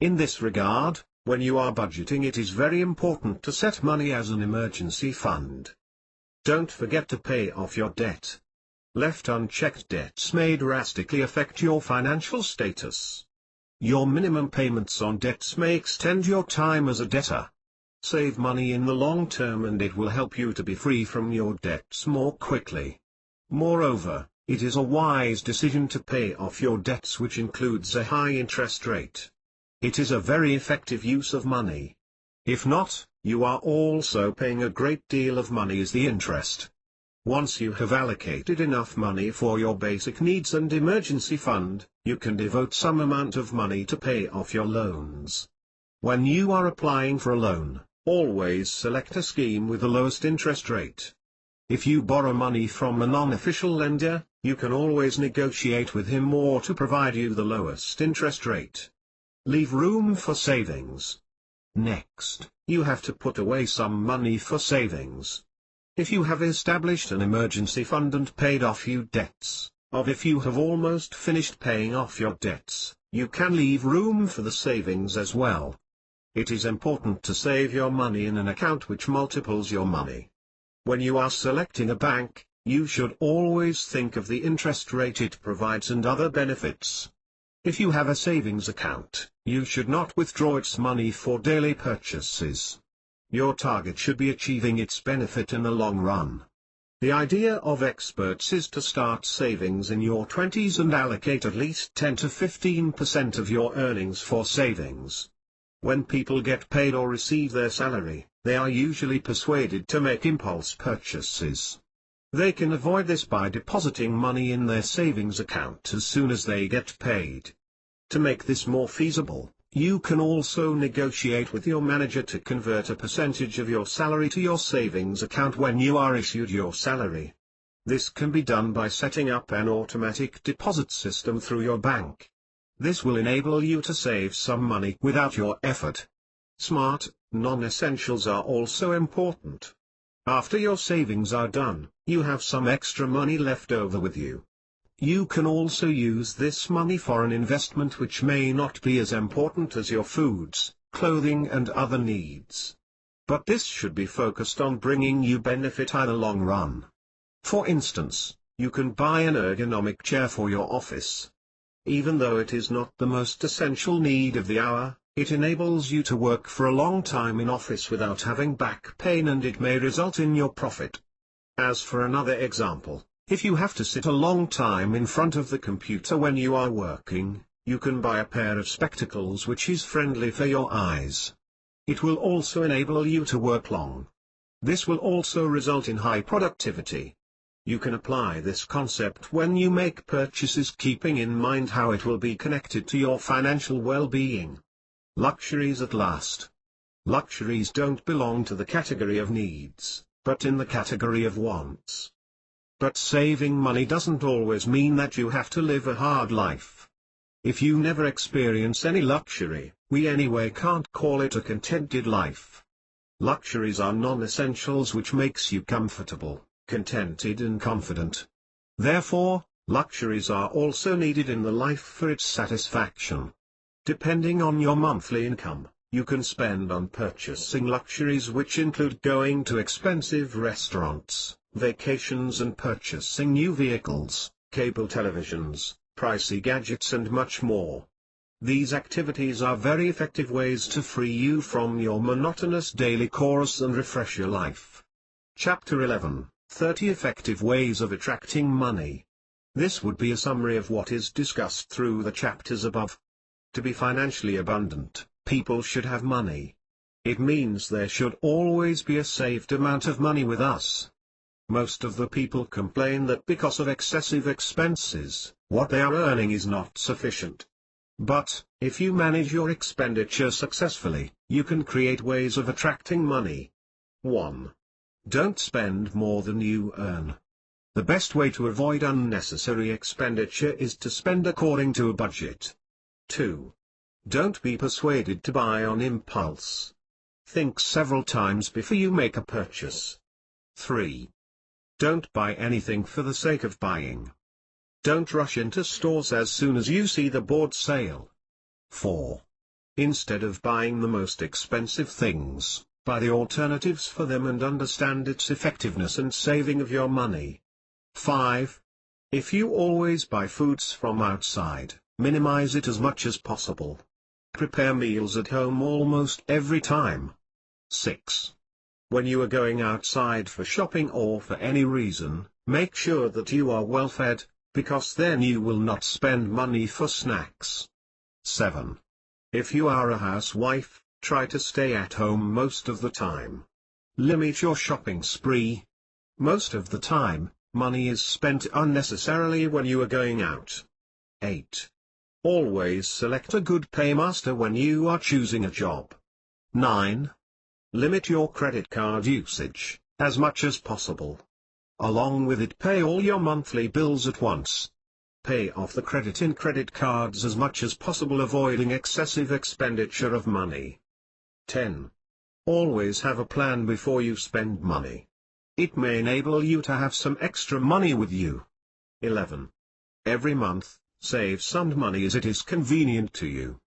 In this regard, when you are budgeting, it is very important to set money as an emergency fund. Don't forget to pay off your debt. Left unchecked, debts may drastically affect your financial status. Your minimum payments on debts may extend your time as a debtor. Save money in the long term and it will help you to be free from your debts more quickly. Moreover, it is a wise decision to pay off your debts, which includes a high interest rate. It is a very effective use of money. If not, you are also paying a great deal of money as the interest. Once you have allocated enough money for your basic needs and emergency fund, you can devote some amount of money to pay off your loans. When you are applying for a loan, always select a scheme with the lowest interest rate. If you borrow money from a non-official lender, you can always negotiate with him or to provide you the lowest interest rate. Leave room for savings. Next, you have to put away some money for savings. If you have established an emergency fund and paid off your debts, If you have almost finished paying off your debts, you can leave room for the savings as well. It is important to save your money in an account which multiples your money. When you are selecting a bank, you should always think of the interest rate it provides and other benefits. If you have a savings account, you should not withdraw its money for daily purchases. Your target should be achieving its benefit in the long run. The idea of experts is to start savings in your 20s and allocate at least 10 to 15% of your earnings for savings. When people get paid or receive their salary, they are usually persuaded to make impulse purchases. They can avoid this by depositing money in their savings account as soon as they get paid. To make this more feasible, you can also negotiate with your manager to convert a percentage of your salary to your savings account when you are issued your salary. This can be done by setting up an automatic deposit system through your bank. This will enable you to save some money without your effort. Smart, non-essentials are also important. After your savings are done, you have some extra money left over with you. You can also use this money for an investment which may not be as important as your foods, clothing and other needs. But this should be focused on bringing you benefit in the long run. For instance, you can buy an ergonomic chair for your office. Even though it is not the most essential need of the hour, it enables you to work for a long time in office without having back pain, and it may result in your profit. As for another example, if you have to sit a long time in front of the computer when you are working, you can buy a pair of spectacles which is friendly for your eyes. It will also enable you to work long. This will also result in high productivity. You can apply this concept when you make purchases, keeping in mind how it will be connected to your financial well-being. Luxuries at last. Luxuries don't belong to the category of needs, but in the category of wants. But saving money doesn't always mean that you have to live a hard life. If you never experience any luxury, we anyway can't call it a contented life. Luxuries are non-essentials which makes you comfortable, contented and confident. Therefore, luxuries are also needed in the life for its satisfaction. Depending on your monthly income, you can spend on purchasing luxuries which include going to expensive restaurants, vacations and purchasing new vehicles, cable televisions, pricey gadgets and much more. These activities are very effective ways to free you from your monotonous daily chores and refresh your life. Chapter 11, 30 Effective Ways of Attracting Money. This would be a summary of what is discussed through the chapters above. To be financially abundant, people should have money. It means there should always be a saved amount of money with us. Most of the people complain that because of excessive expenses, what they are earning is not sufficient. But, if you manage your expenditure successfully, you can create ways of attracting money. 1. Don't spend more than you earn. The best way to avoid unnecessary expenditure is to spend according to a budget. 2. Don't be persuaded to buy on impulse. Think several times before you make a purchase. 3. Don't buy anything for the sake of buying. Don't rush into stores as soon as you see the board sale. 4. Instead of buying the most expensive things, buy the alternatives for them and understand its effectiveness and saving of your money. 5. If you always buy foods from outside, minimize it as much as possible. Prepare meals at home almost every time. 6. When you are going outside for shopping or for any reason, make sure that you are well fed, because then you will not spend money for snacks. 7. If you are a housewife, try to stay at home most of the time. Limit your shopping spree. Most of the time, money is spent unnecessarily when you are going out. 8. Always select a good paymaster when you are choosing a job. 9. Limit your credit card usage, as much as possible. Along with it, pay all your monthly bills at once. Pay off the credit in credit cards as much as possible, avoiding excessive expenditure of money. 10. Always have a plan before you spend money. It may enable you to have some extra money with you. 11. Every month, save some money as it is convenient to you.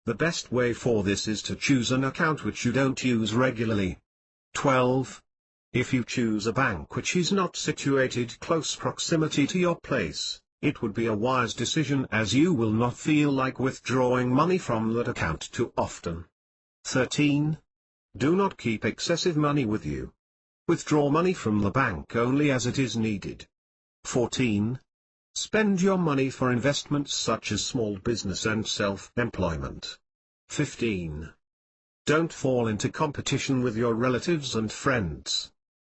The best way for this is to choose an account which you don't use regularly. 12. If you choose a bank which is not situated close proximity to your place, it would be a wise decision as you will not feel like withdrawing money from that account too often. 13. Do not keep excessive money with you. Withdraw money from the bank only as it is needed. 14. Spend your money for investments such as small business and self-employment. 15. Don't fall into competition with your relatives and friends.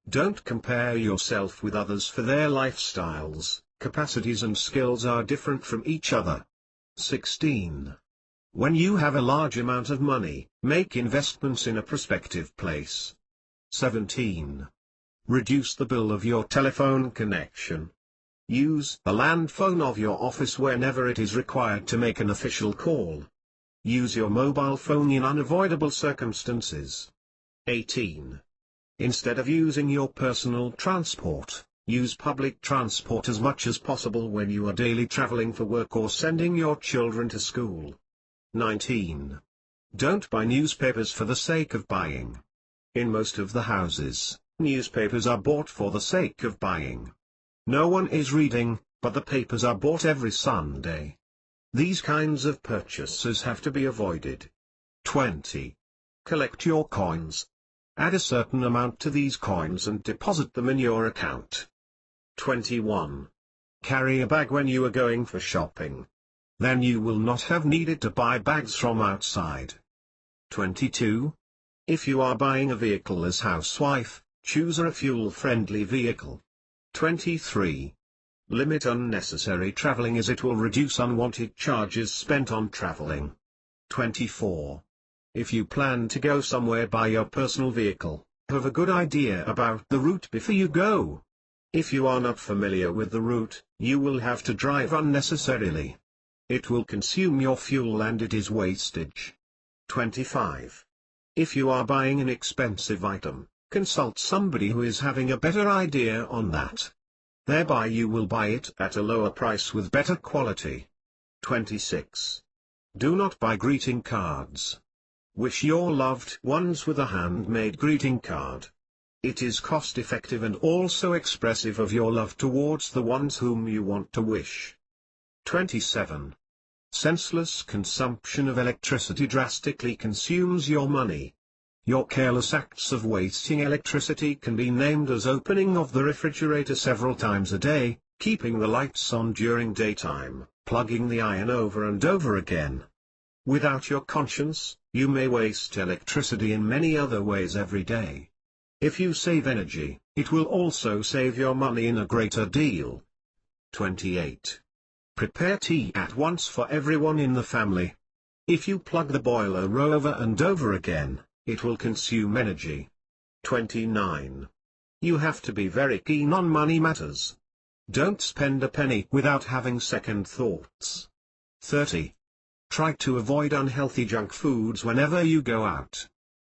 Don't compare yourself with others, for their lifestyles, capacities and skills are different from each other. 16. When you have a large amount of money, make investments in a prospective place. 17. Reduce the bill of your telephone connection. Use a land phone of your office whenever it is required to make an official call. Use your mobile phone in unavoidable circumstances. 18. Instead of using your personal transport, use public transport as much as possible when you are daily traveling for work or sending your children to school. 19. Don't buy newspapers for the sake of buying. In most of the houses, newspapers are bought for the sake of buying. No one is reading, but the papers are bought every Sunday. These kinds of purchases have to be avoided. 20. Collect your coins. Add a certain amount to these coins and deposit them in your account. 21. Carry a bag when you are going for shopping. Then you will not have needed to buy bags from outside. 22. If you are buying a vehicle as housewife, choose a fuel-friendly vehicle. 23. Limit unnecessary traveling as it will reduce unwanted charges spent on traveling. 24. If you plan to go somewhere by your personal vehicle, have a good idea about the route before you go. If you are not familiar with the route, you will have to drive unnecessarily. It will consume your fuel and it is wastage. 25. If you are buying an expensive item, consult somebody who is having a better idea on that. Thereby you will buy it at a lower price with better quality. 26. Do not buy greeting cards. Wish your loved ones with a handmade greeting card. It is cost-effective and also expressive of your love towards the ones whom you want to wish. 27. Senseless consumption of electricity drastically consumes your money. Your careless acts of wasting electricity can be named as opening of the refrigerator several times a day, keeping the lights on during daytime, plugging the iron over and over again. Without your conscience, you may waste electricity in many other ways every day. If you save energy, it will also save your money in a greater deal. 28. Prepare tea at once for everyone in the family. If you plug the boiler over and over again, it will consume energy. 29. You have to be very keen on money matters. Don't spend a penny without having second thoughts. 30. Try to avoid unhealthy junk foods whenever you go out.